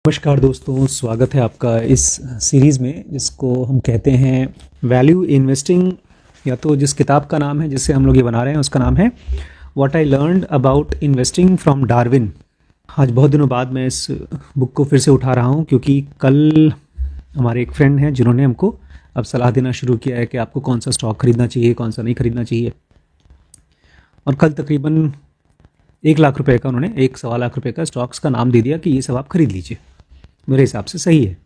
नमस्कार दोस्तों, स्वागत है आपका इस सीरीज़ में जिसको हम कहते हैं वैल्यू इन्वेस्टिंग, या तो जिस किताब का नाम है जिससे हम लोग ये बना रहे हैं उसका नाम है what I learned about investing from Darwin. आज बहुत दिनों बाद मैं इस बुक को फिर से उठा रहा हूँ क्योंकि कल हमारे एक फ्रेंड हैं जिन्होंने हमको अब सलाह देना शुरू किया है कि आपको कौन सा स्टॉक खरीदना चाहिए, कौन सा नहीं खरीदना चाहिए। और कल तकरीबन 1 लाख रुपए का उन्होंने 1-1.25 लाख रुपए का स्टॉक्स का नाम दे दिया कि ये सब आप खरीद लीजिए। मेरे हिसाब से सही है।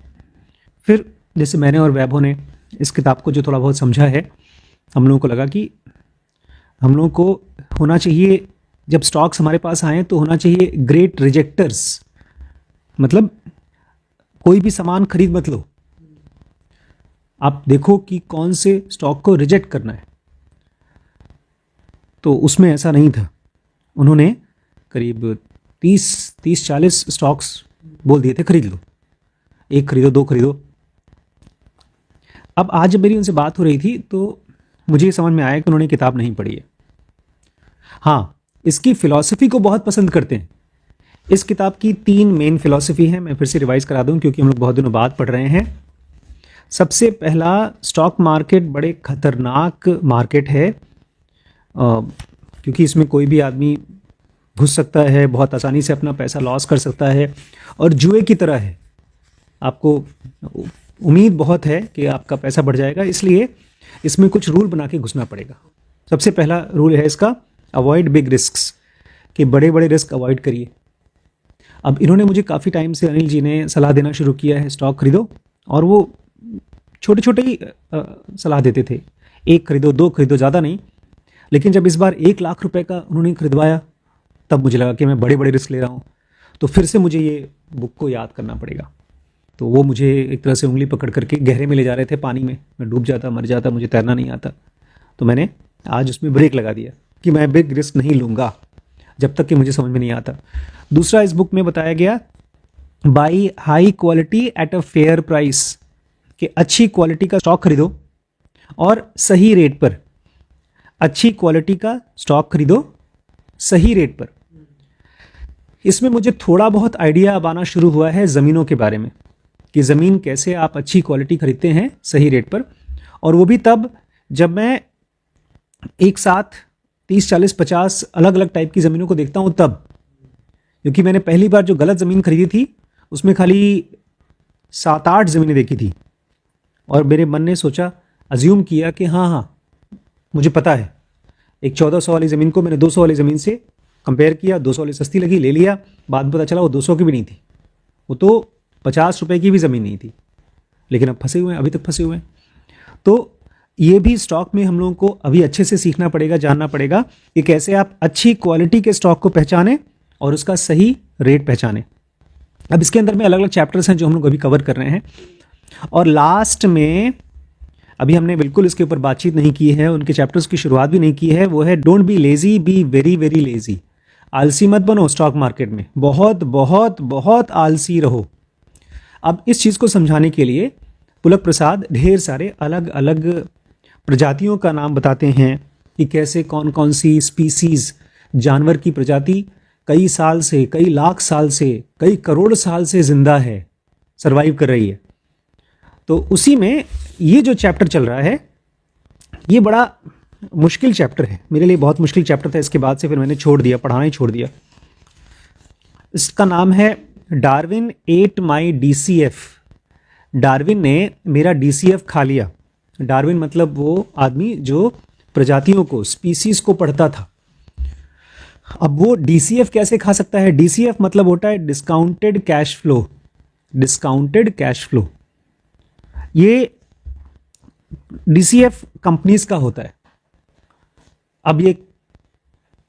फिर जैसे मैंने और वैभव ने इस किताब को जो थोड़ा बहुत समझा है, हम लोगों को लगा कि हम लोगों को होना चाहिए, जब स्टॉक्स हमारे पास आएँ तो होना चाहिए ग्रेट रिजेक्टर्स। मतलब कोई भी सामान खरीद मत लो, आप देखो कि कौन से स्टॉक को रिजेक्ट करना है। तो उसमें ऐसा नहीं था। उन्होंने करीब 30-40 स्टॉक्स बोल दिए थे खरीद लो, 1 खरीदो, 2 खरीदो। अब आज जब मेरी उनसे बात हो रही थी तो मुझे ये समझ में आया कि उन्होंने किताब नहीं पढ़ी है। हाँ, इसकी फ़िलॉसफी को बहुत पसंद करते हैं। इस किताब की 3 मेन फ़िलॉसफी हैं। मैं फिर से रिवाइज़ करा दूं क्योंकि हम लोग बहुत दिनों बाद पढ़ रहे हैं। सबसे पहला, स्टॉक मार्केट बड़े खतरनाक मार्केट है क्योंकि इसमें कोई भी आदमी घुस सकता है, बहुत आसानी से अपना पैसा लॉस कर सकता है और जुए की तरह है। आपको उम्मीद बहुत है कि आपका पैसा बढ़ जाएगा, इसलिए इसमें कुछ रूल बना के घुसना पड़ेगा। सबसे पहला रूल है इसका, अवॉइड बिग रिस्क्स, कि बड़े बड़े रिस्क अवॉइड करिए। अब इन्होंने मुझे काफ़ी टाइम से, अनिल जी ने सलाह देना शुरू किया है स्टॉक खरीदो, और वो छोटे छोटे ही सलाह देते थे, 1 खरीदो, 2 खरीदो, ज़्यादा नहीं। लेकिन जब इस बार 1 लाख रुपए का उन्होंने खरीदवाया तब मुझे लगा कि मैं बड़े बड़े रिस्क ले रहा हूँ, तो फिर से मुझे ये बुक को याद करना पड़ेगा। तो वो मुझे एक तरह से उंगली पकड़ करके गहरे में ले जा रहे थे पानी में। मैं डूब जाता, मर जाता, मुझे तैरना नहीं आता। तो मैंने आज उसमें ब्रेक लगा दिया कि मैं बिग रिस्क नहीं लूँगा जब तक कि मुझे समझ में नहीं आता। दूसरा, इस बुक में बताया गया, by high quality at a fair price, कि अच्छी क्वालिटी का स्टॉक खरीदो और सही रेट पर। अच्छी क्वालिटी का स्टॉक खरीदो सही रेट पर। इसमें मुझे थोड़ा बहुत आइडिया अब आना शुरू हुआ है ज़मीनों के बारे में, कि ज़मीन कैसे आप अच्छी क्वालिटी खरीदते हैं सही रेट पर। और वो भी तब जब मैं एक साथ 30, 40, 50 अलग अलग टाइप की ज़मीनों को देखता हूँ तब। क्योंकि मैंने पहली बार जो गलत ज़मीन खरीदी थी उसमें खाली 7-8 ज़मीनें देखी थी, और मेरे मन ने सोचा, अज्यूम किया कि हाँ मुझे पता है। एक 1400 वाली ज़मीन को मैंने 200 वाली ज़मीन से कंपेयर किया, 200 वाली सस्ती लगी, ले लिया। बाद में पता चला वो 200 की भी नहीं थी, वो तो 50 रुपए की भी ज़मीन नहीं थी। लेकिन अब फंसे हुए हैं, अभी तक फंसे हुए हैं। तो ये भी स्टॉक में हम लोगों को अभी अच्छे से सीखना पड़ेगा, जानना पड़ेगा कि कैसे आप अच्छी क्वालिटी के स्टॉक को पहचानें और उसका सही रेट पहचानें। अब इसके अंदर में अलग अलग चैप्टर्स हैं जो हम लोग अभी कवर कर रहे हैं, और लास्ट में अभी हमने बिल्कुल इसके ऊपर बातचीत नहीं की है, उनके चैप्टर्स की शुरुआत भी नहीं की है। वो है don't be lazy, be very very lazy. आलसी मत बनो स्टॉक मार्केट में, बहुत बहुत बहुत आलसी रहो। अब इस चीज़ को समझाने के लिए पुलक प्रसाद ढेर सारे अलग अलग प्रजातियों का नाम बताते हैं कि कैसे कौन कौन सी स्पीसीज़, जानवर की प्रजाति कई साल से, कई लाख साल से, कई करोड़ साल से ज़िंदा है, सर्वाइव कर रही है। तो उसी में ये जो चैप्टर चल रहा है, ये बड़ा मुश्किल चैप्टर है, मेरे लिए बहुत मुश्किल चैप्टर था। इसके बाद से फिर मैंने छोड़ दिया, पढ़ाना ही छोड़ दिया। इसका नाम है Darwin at my DCF। Darwin ने मेरा DCF खा लिया। डार्विन मतलब वो आदमी जो प्रजातियों को, स्पीसीज को पढ़ता था। अब वो DCF कैसे खा सकता है? DCF मतलब होता है discounted cash flow. Discounted cash flow, ये DCF कंपनीज का होता है। अब ये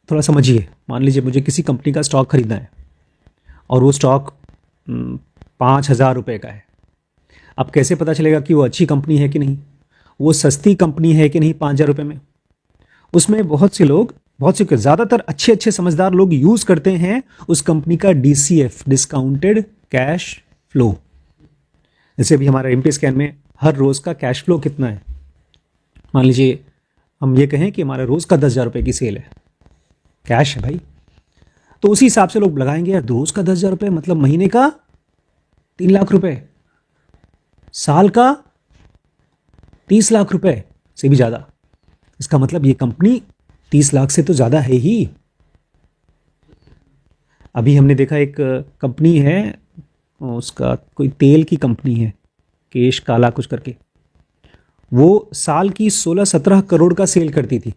थोड़ा समझिए, मान लीजिए मुझे किसी कंपनी का स्टॉक खरीदना है और वो स्टॉक 5,000 रुपये का है। अब कैसे पता चलेगा कि वो अच्छी कंपनी है कि नहीं, वो सस्ती कंपनी है कि नहीं 5,000 रुपये में? उसमें बहुत से लोग, ज़्यादातर अच्छे अच्छे समझदार लोग यूज़ करते हैं उस कंपनी का DCF, डिस्काउंटेड कैश फ्लो। जैसे अभी हमारा MP स्कैन में हर रोज़ का कैश फ्लो कितना है, मान लीजिए हम ये कहें कि हमारा रोज़ का 10,000 रुपये की सेल है, कैश है भाई, तो उसी हिसाब से लोग लगाएंगे, यार रोज़ का 10,000 रुपये मतलब महीने का 3 लाख रुपए, साल का 30 लाख रुपए से भी ज़्यादा। इसका मतलब ये कंपनी 30 लाख से तो ज़्यादा है ही। अभी हमने देखा एक कंपनी है, उसका कोई तेल की कंपनी है, केश काला कुछ करके, वो साल की 16-17 करोड़ का सेल करती थी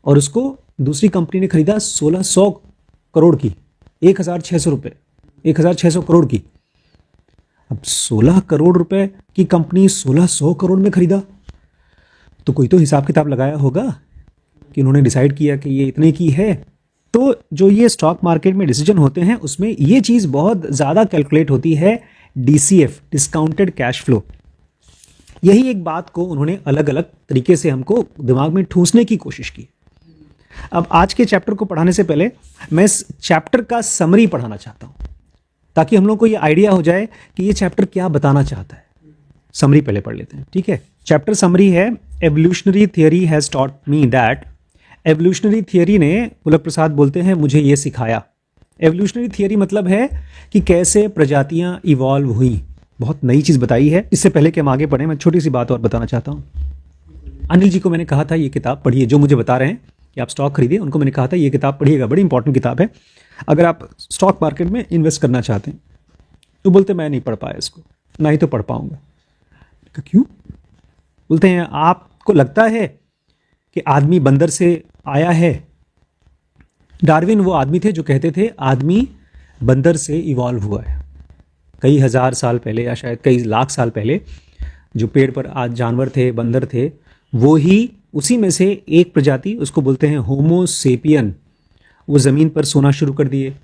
और उसको दूसरी कंपनी ने खरीदा 1600 करोड़ की, 1600 रुपये, 1600 करोड़ की। अब 16 करोड़ रुपए की कंपनी 1600 करोड़ में खरीदा, तो कोई तो हिसाब किताब लगाया होगा कि उन्होंने डिसाइड किया कि ये इतने की है। तो जो ये स्टॉक मार्केट में डिसीजन होते हैं उसमें ये चीज़ बहुत ज़्यादा कैलकुलेट होती है, DCF, डिस्काउंटेड कैश फ्लो। यही एक बात को उन्होंने अलग अलग तरीके से हमको दिमाग में ठूंसने की कोशिश की। अब आज के चैप्टर को पढ़ाने से पहले मैं इस चैप्टर का समरी पढ़ाना चाहता हूं, ताकि हम लोग को ये आइडिया हो जाए कि ये चैप्टर क्या बताना चाहता है। समरी पहले पढ़ लेते हैं, ठीक है। चैप्टर समरी है, evolutionary theory has taught me that. Evolutionary theory ने, पुलक प्रसाद बोलते हैं, मुझे ये सिखाया। एवोल्यूशनरी थियरी मतलब है कि कैसे प्रजातियां इवॉल्व हुई। बहुत नई चीज़ बताई है। इससे पहले कि हम आगे बढ़ें, मैं छोटी सी बात और बताना चाहता हूँ। अनिल जी को मैंने कहा था ये किताब पढ़िए, जो मुझे बता रहे हैं कि आप स्टॉक खरीदिए, उनको मैंने कहा था ये किताब पढ़िएगा, बड़ी इंपॉर्टेंट किताब है अगर आप स्टॉक मार्केट में इन्वेस्ट करना चाहते हैं। तो बोलते मैं नहीं पढ़ पाया इसको, ना ही तो पढ़ पाऊंगा। क्यों? बोलते हैं आपको लगता है कि आदमी बंदर से आया है। डार्विन वो आदमी थे जो कहते थे आदमी बंदर से इवॉल्व हुआ है। कई हज़ार साल पहले या शायद कई लाख साल पहले जो पेड़ पर आज जानवर थे, बंदर थे, वो ही उसी में से एक प्रजाति, उसको बोलते हैं होमो सेपियन, वो ज़मीन पर सोना शुरू कर दिए।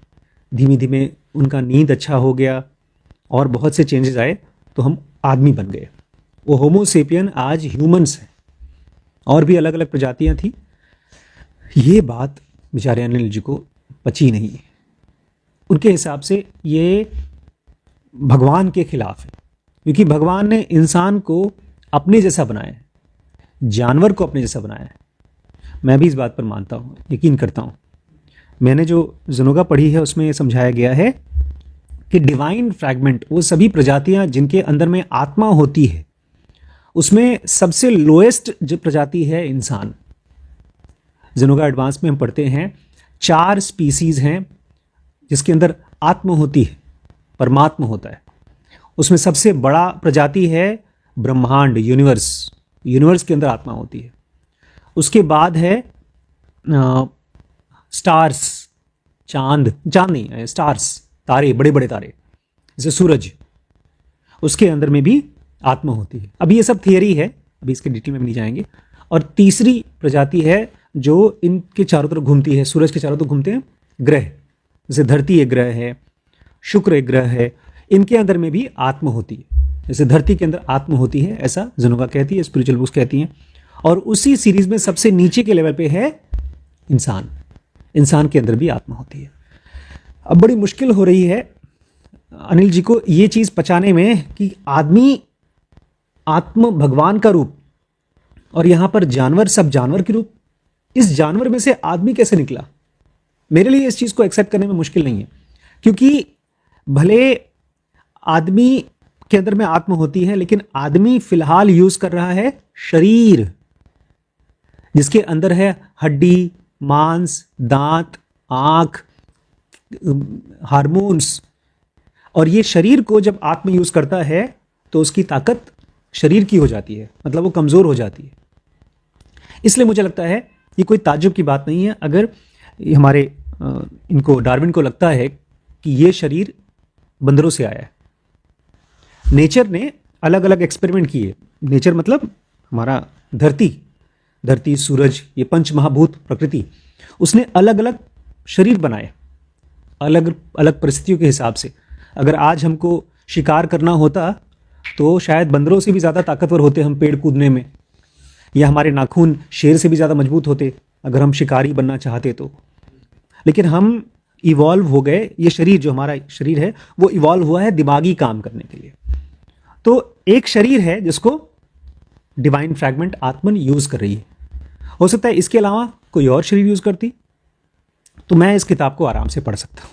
धीमे धीमे उनका नींद अच्छा हो गया और बहुत से चेंजेस आए तो हम आदमी बन गए। वो होमो सेपियन आज ह्यूमंस हैं, और भी अलग अलग प्रजातियां थी। ये बात बेचारे अनिल जी को पची नहीं है। उनके हिसाब से ये भगवान के खिलाफ है, क्योंकि भगवान ने इंसान को अपने जैसा बनाया है, जानवर को अपने जैसा बनाया है। मैं भी इस बात पर मानता हूँ, यकीन करता हूँ। मैंने जो ज़ुनोगा पढ़ी है उसमें ये समझाया गया है कि डिवाइन फ्रैगमेंट, वो सभी प्रजातियां जिनके अंदर में आत्मा होती है, उसमें सबसे लोएस्ट जो प्रजाति है इंसान। ज़ुनोगा एडवांस में हम पढ़ते हैं 4 स्पीसीज हैं जिसके अंदर आत्मा होती है, परमात्मा होता है। उसमें सबसे बड़ा प्रजाति है ब्रह्मांड, यूनिवर्स। यूनिवर्स के अंदर आत्मा होती है। उसके बाद है स्टार्स, चांद नहीं है, स्टार्स, तारे, बड़े बड़े तारे जैसे सूरज, उसके अंदर में भी आत्मा होती है। अभी ये सब थियरी है, अभी इसके डिटेल में भी नहीं जाएंगे। और तीसरी प्रजाति है जो इनके चारों तरफ घूमती है, सूरज के चारों तरफ घूमते हैं ग्रह, जैसे धरती एक ग्रह है, शुक्र एक ग्रह है, इनके अंदर में भी आत्मा होती है। जैसे धरती के अंदर आत्मा होती है, ऐसा ज़ुनोगा कहती है, स्पिरिचुअल बुक्स कहती हैं। और उसी सीरीज में सबसे नीचे के लेवल पे है इंसान। इंसान के अंदर भी आत्मा होती है। अब बड़ी मुश्किल हो रही है अनिल जी को ये चीज़ पचाने में कि आदमी आत्म भगवान का रूप और यहाँ पर जानवर सब जानवर के रूप। इस जानवर में से आदमी कैसे निकला? मेरे लिए इस चीज़ को एक्सेप्ट करने में मुश्किल नहीं है, क्योंकि भले आदमी के अंदर में आत्मा होती है, लेकिन आदमी फिलहाल यूज कर रहा है शरीर, जिसके अंदर है हड्डी, मांस, दांत, आंख, हार्मोन्स। और ये शरीर को जब आत्मा यूज करता है तो उसकी ताकत शरीर की हो जाती है, मतलब वो कमजोर हो जाती है। इसलिए मुझे लगता है ये कोई ताज्जुब की बात नहीं है अगर हमारे इनको डार्विन को लगता है कि ये शरीर बंदरों से आया है। नेचर ने अलग अलग एक्सपेरिमेंट किए। नेचर मतलब हमारा धरती, सूरज, ये पंच महाभूत प्रकृति, उसने अलग अलग शरीर बनाए अलग अलग परिस्थितियों के हिसाब से। अगर आज हमको शिकार करना होता तो शायद बंदरों से भी ज़्यादा ताकतवर होते हम पेड़ कूदने में, या हमारे नाखून शेर से भी ज़्यादा मजबूत होते अगर हम शिकारी बनना चाहते तो। लेकिन हम इवॉल्व हो गए, ये शरीर जो हमारा शरीर है वो इवॉल्व हुआ है दिमागी काम करने के लिए। तो एक शरीर है जिसको डिवाइन फ्रैगमेंट आत्मन यूज कर रही है। हो सकता है इसके अलावा कोई और शरीर यूज करती तो मैं इस किताब को आराम से पढ़ सकता हूं।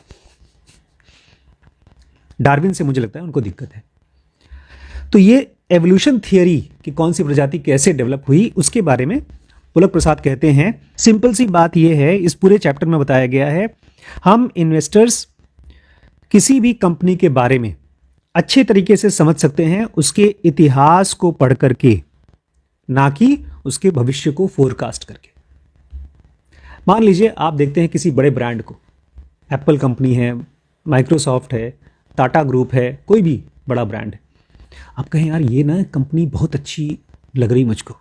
डार्विन से मुझे लगता है उनको दिक्कत है। तो ये एवोल्यूशन थियरी कि कौन सी प्रजाति कैसे डेवलप हुई उसके बारे में पुलक प्रसाद कहते हैं, सिंपल सी बात यह है, इस पूरे चैप्टर में बताया गया है, हम इन्वेस्टर्स किसी भी कंपनी के बारे में अच्छे तरीके से समझ सकते हैं उसके इतिहास को पढ़ करके, ना कि उसके भविष्य को फोरकास्ट करके। मान लीजिए आप देखते हैं किसी बड़े ब्रांड को, एप्पल कंपनी है, माइक्रोसॉफ्ट है, टाटा ग्रुप है, कोई भी बड़ा ब्रांड है, आप कहें यार ये ना कंपनी बहुत अच्छी लग रही मुझको,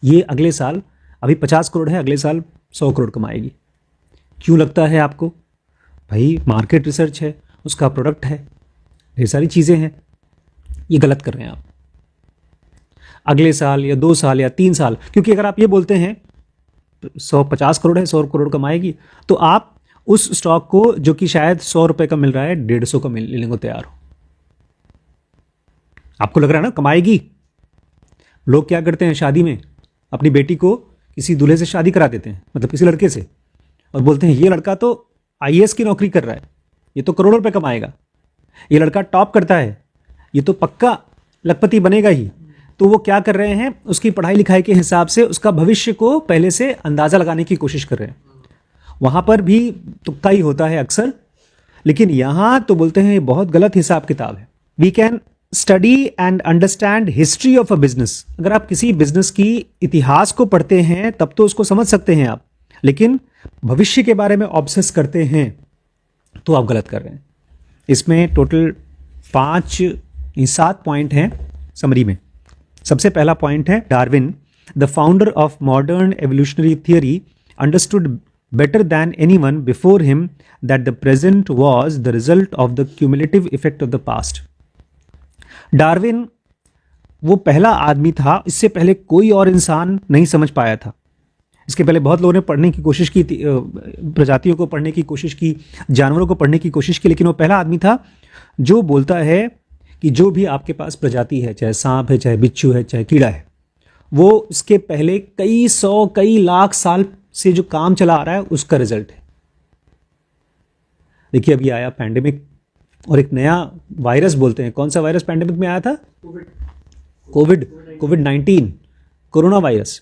ये अगले साल अभी 50 करोड़ है, अगले साल 100 करोड़ कमाएगी। क्यों लगता है आपको? भाई मार्केट रिसर्च है, उसका प्रोडक्ट है, ढेर सारी चीज़ें हैं। ये गलत कर रहे हैं आप। अगले साल या 2 साल या 3 साल, क्योंकि अगर आप ये बोलते हैं 150 करोड़ है, 100 करोड़ कमाएगी, तो आप उस स्टॉक को जो कि शायद 100 रुपए का मिल रहा है 150 का लेने को तैयार हो। आपको लग रहा है ना कमाएगी। लोग क्या करते हैं शादी में, अपनी बेटी को किसी दूल्हे से शादी करा देते हैं, मतलब किसी लड़के से, और बोलते हैं ये लड़का तो आईएएस की नौकरी कर रहा है, ये तो करोड़ों रुपए कमाएगा, ये लड़का टॉप करता है, ये तो पक्का लखपति बनेगा ही। तो वो क्या कर रहे हैं, उसकी पढ़ाई लिखाई के हिसाब से उसका भविष्य को पहले से अंदाजा लगाने की कोशिश कर रहे हैं। वहां पर भी तुक्का ही होता है अक्सर, लेकिन यहां तो बोलते हैं ये बहुत गलत हिसाब किताब है। We can study and understand history of a business. अगर आप किसी बिजनेस की इतिहास को पढ़ते हैं तब तो उसको समझ सकते हैं आप, लेकिन भविष्य के बारे में ऑब्सेस करते हैं तो आप गलत कर रहे हैं। इसमें टोटल 7 पॉइंट हैं समरी में। सबसे पहला पॉइंट है, Darwin the founder of modern evolutionary theory understood better than anyone before him that the present was the result of the cumulative effect of the past. Darwin वो पहला आदमी था, इससे पहले कोई और इंसान नहीं समझ पाया था। इसके पहले बहुत लोगों ने पढ़ने की कोशिश की, प्रजातियों को पढ़ने की कोशिश की, जानवरों को पढ़ने की कोशिश की, लेकिन वो पहला आदमी था जो बोलता है कि जो भी आपके पास प्रजाति है, चाहे सांप है, चाहे बिच्छू है, चाहे कीड़ा है, वो इसके पहले कई 100 कई लाख साल से जो काम चला आ रहा है उसका रिजल्ट है। देखिए अभी आया पैंडेमिक और एक नया वायरस, बोलते हैं कौन सा वायरस पैंडेमिक में आया था? कोविड-19, कोरोना वायरस।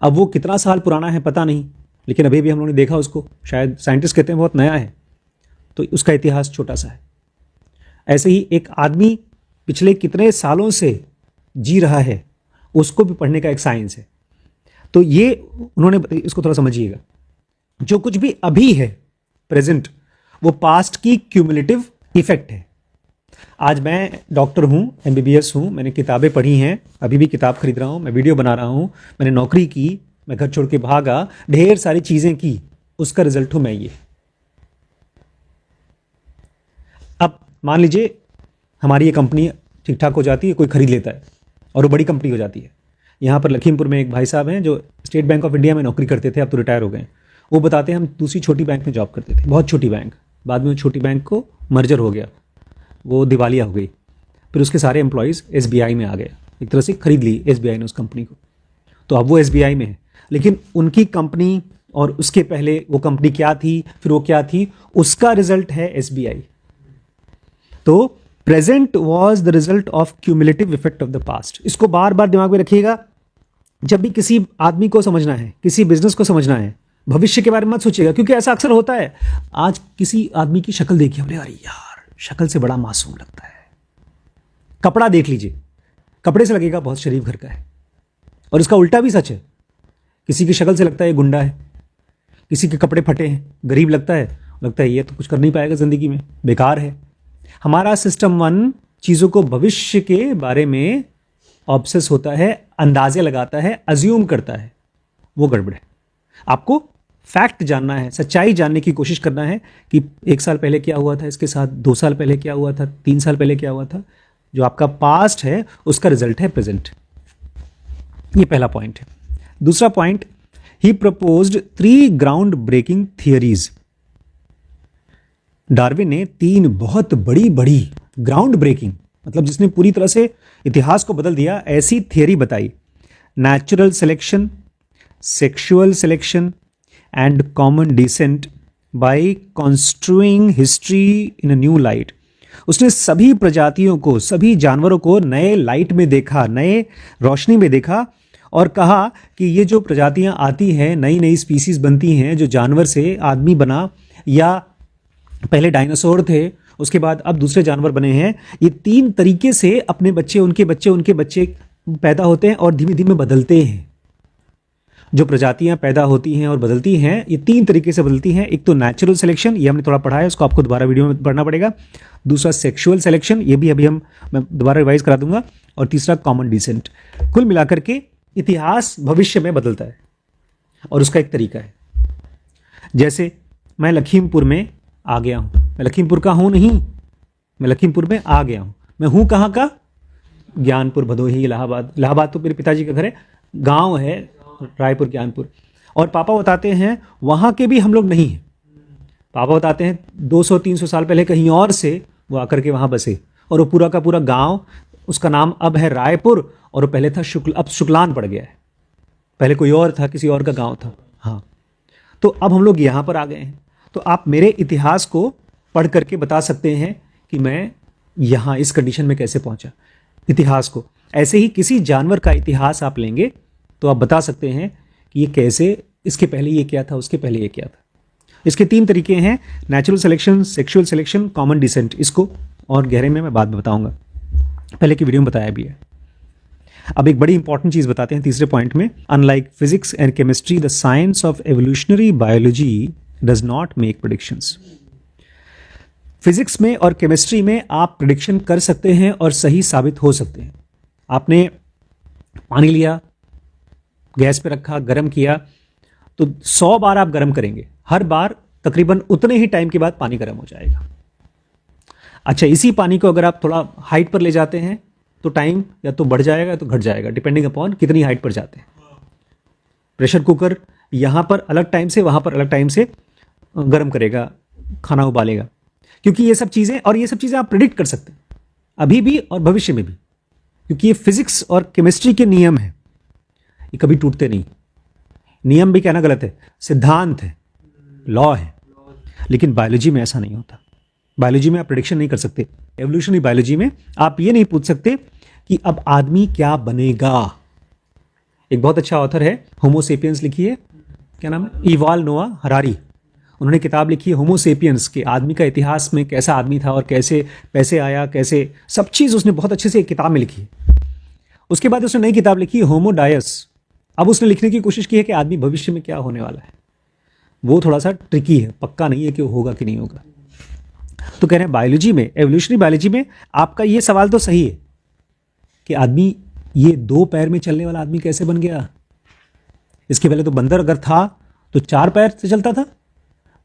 अब वो कितना साल पुराना है पता नहीं, लेकिन अभी भी हम लोगों ने देखा उसको, शायद साइंटिस्ट कहते हैं बहुत नया है, तो उसका इतिहास छोटा सा है। ऐसे ही एक आदमी पिछले कितने सालों से जी रहा है, उसको भी पढ़ने का एक साइंस है। तो ये उन्होंने, इसको थोड़ा समझिएगा, जो कुछ भी अभी है प्रेजेंट, वो पास्ट की क्यूमुलेटिव इफेक्ट है। आज मैं डॉक्टर हूं, एमबीबीएस हूं, मैंने किताबें पढ़ी हैं, अभी भी किताब खरीद रहा हूं, मैं वीडियो बना रहा हूं, मैंने नौकरी की, मैं घर छोड़ के भागा, ढेर सारी चीजें की, उसका रिजल्ट हूं मैं ये। अब मान लीजिए हमारी ये कंपनी ठीक ठाक हो जाती है, कोई खरीद लेता है और वो बड़ी कंपनी हो जाती है। यहाँ पर लखीमपुर में एक भाई साहब हैं जो स्टेट बैंक ऑफ इंडिया में नौकरी करते थे, अब तो रिटायर हो गए। वो बताते हैं हम दूसरी छोटी बैंक में जॉब करते थे, बहुत छोटी बैंक, बाद में वो छोटी बैंक को मर्जर हो गया, वो दिवालिया हो गई, फिर उसके सारे एम्प्लॉयज़ एसबीआई में आ गए, एक तरह से खरीद ली एसबीआई ने उस कंपनी को, तो अब वो एसबीआई में है। लेकिन उनकी कंपनी और उसके पहले वो कंपनी क्या थी, फिर वो क्या थी, उसका रिजल्ट है एसबीआई। तो present was the result of cumulative effect of the past. इसको बार बार दिमाग में रखिएगा। जब भी किसी आदमी को समझना है, किसी बिजनेस को समझना है, भविष्य के बारे में मत सोचिएगा, क्योंकि ऐसा अक्सर होता है। आज किसी आदमी की शक्ल देखिए, बोले अरे यार शक्ल से बड़ा मासूम लगता है। कपड़ा देख लीजिए, कपड़े से लगेगा बहुत शरीफ घर का है, और इसका उल्टा भी सच है। किसी की शक्ल से लगता है ये गुंडा है, किसी के कपड़े फटे हैं, गरीब लगता है ये तो कुछ कर नहीं पाएगा ज़िंदगी में, बेकार है। हमारा सिस्टम 1 चीज़ों को भविष्य के बारे में ऑब्सेस होता है, अंदाजे लगाता है, अज्यूम करता है, वो गड़बड़ है। आपको फैक्ट जानना है, सच्चाई जानने की कोशिश करना है कि 1 साल पहले क्या हुआ था इसके साथ, 2 साल पहले क्या हुआ था, 3 साल पहले क्या हुआ था। जो आपका पास्ट है उसका रिजल्ट है प्रेजेंट। ये पहला पॉइंट है। दूसरा point, he proposed 3 ground breaking theories. Darwin ने 3 बहुत बड़ी बड़ी ग्राउंड ब्रेकिंग, मतलब जिसने पूरी तरह से इतिहास को बदल दिया, ऐसी थियरी बताई। Natural selection, sexual selection and common descent by construing history in a new light. उसने सभी प्रजातियों को, सभी जानवरों को नए लाइट में देखा, नए रोशनी में देखा और कहा कि ये जो प्रजातियां आती हैं, नई नई स्पीसीज बनती हैं, जो जानवर से आदमी बना या पहले डायनासोर थे, उसके बाद अब दूसरे जानवर बने हैं, ये 3 तरीके से अपने बच्चे, उनके बच्चे पैदा होते हैं और धीमे धीमे बदलते हैं। जो प्रजातियां पैदा होती हैं और बदलती हैं, ये 3 तरीके से बदलती हैं। एक तो नेचुरल सिलेक्शन, ये हमने थोड़ा पढ़ा है, उसको आपको दोबारा वीडियो में पढ़ना पड़ेगा। दूसरा सेक्सुअल सिलेक्शन, ये भी मैं दोबारा रिवाइज करा दूंगा। और तीसरा कॉमन डिसेंट। कुल मिलाकर के इतिहास भविष्य में बदलता है और उसका एक तरीका है। जैसे मैं लखीमपुर में आ गया हूँ, मैं लखीमपुर का हूँ नहीं, मैं लखीमपुर में आ गया हूँ। मैं हूँ कहाँ का? ज्ञानपुर, भदोही, इलाहाबाद। इलाहाबाद तो मेरे पिताजी का घर है, गांव है रायपुर, ज्ञानपुर। और पापा बताते हैं वहाँ के भी हम लोग नहीं हैं। पापा बताते हैं 200-300 साल पहले कहीं और से वो आकर के वहाँ बसे और वो पूरा का पूरा गांव, उसका नाम अब है रायपुर और वो पहले था अब शुक्लान पड़ गया है। पहले कोई और था, किसी और का गांव था। हाँ, तो अब हम लोग यहाँ पर आ गए हैं। तो आप मेरे इतिहास को पढ़ करके बता सकते हैं कि मैं यहाँ इस कंडीशन में कैसे पहुँचा। इतिहास को ऐसे ही किसी जानवर का इतिहास आप लेंगे तो आप बता सकते हैं कि ये कैसे, इसके पहले ये क्या था, उसके पहले ये क्या था। इसके 3 तरीके हैं, natural selection, sexual selection, common descent. इसको और गहरे में मैं बाद में बताऊंगा, पहले की वीडियो में बताया भी है। अब एक बड़ी इंपॉर्टेंट चीज बताते हैं तीसरे पॉइंट में। Unlike physics and chemistry, the science of evolutionary biology does not make predictions. Physics में और केमिस्ट्री में आप प्रेडिक्शन कर सकते हैं और सही साबित हो सकते हैं। आपने पानी लिया, गैस पे रखा, गर्म किया, तो 100 बार आप गर्म करेंगे, हर बार तकरीबन उतने ही टाइम के बाद पानी गर्म हो जाएगा। अच्छा, इसी पानी को अगर आप थोड़ा हाइट पर ले जाते हैं तो टाइम या तो बढ़ जाएगा या तो घट जाएगा, डिपेंडिंग अपॉन कितनी हाइट पर जाते हैं। प्रेशर कुकर यहां पर अलग टाइम से, वहां पर अलग टाइम से गर्म करेगा, खाना उबालेगा, क्योंकि ये सब चीजें आप प्रिडिक्ट कर सकते हैं अभी भी और भविष्य में भी, क्योंकि ये फिजिक्स और केमिस्ट्री के नियम है, ये कभी टूटते नहीं। नियम भी कहना गलत है, सिद्धांत है, लॉ है। लेकिन बायोलॉजी में ऐसा नहीं होता। बायोलॉजी में आप प्रेडिक्शन नहीं कर सकते। एवोल्यूशनरी बायोलॉजी में आप ये नहीं पूछ सकते कि अब आदमी क्या बनेगा। एक बहुत अच्छा ऑथर है, होमो सेपियंस लिखी है, क्या नाम है, इवाल नोआ हरारी। उन्होंने किताब लिखी है होमो सेपियंस, के आदमी का इतिहास में कैसा आदमी था और कैसे पैसे आया, कैसे सब चीज़ उसने बहुत अच्छे से एक किताब में लिखी है। उसके बाद उसने नई किताब लिखी होमो डायस। अब उसने लिखने की कोशिश की है कि आदमी भविष्य में क्या होने वाला है। वो थोड़ा सा ट्रिकी है, पक्का नहीं है कि वो होगा कि नहीं होगा। तो कह रहे हैं बायोलॉजी में, एवोल्यूशनरी बायोलॉजी में आपका ये सवाल तो सही है कि आदमी, ये 2 पैर में चलने वाला आदमी कैसे बन गया। इसके पहले तो बंदर अगर था तो 4 पैर से चलता था,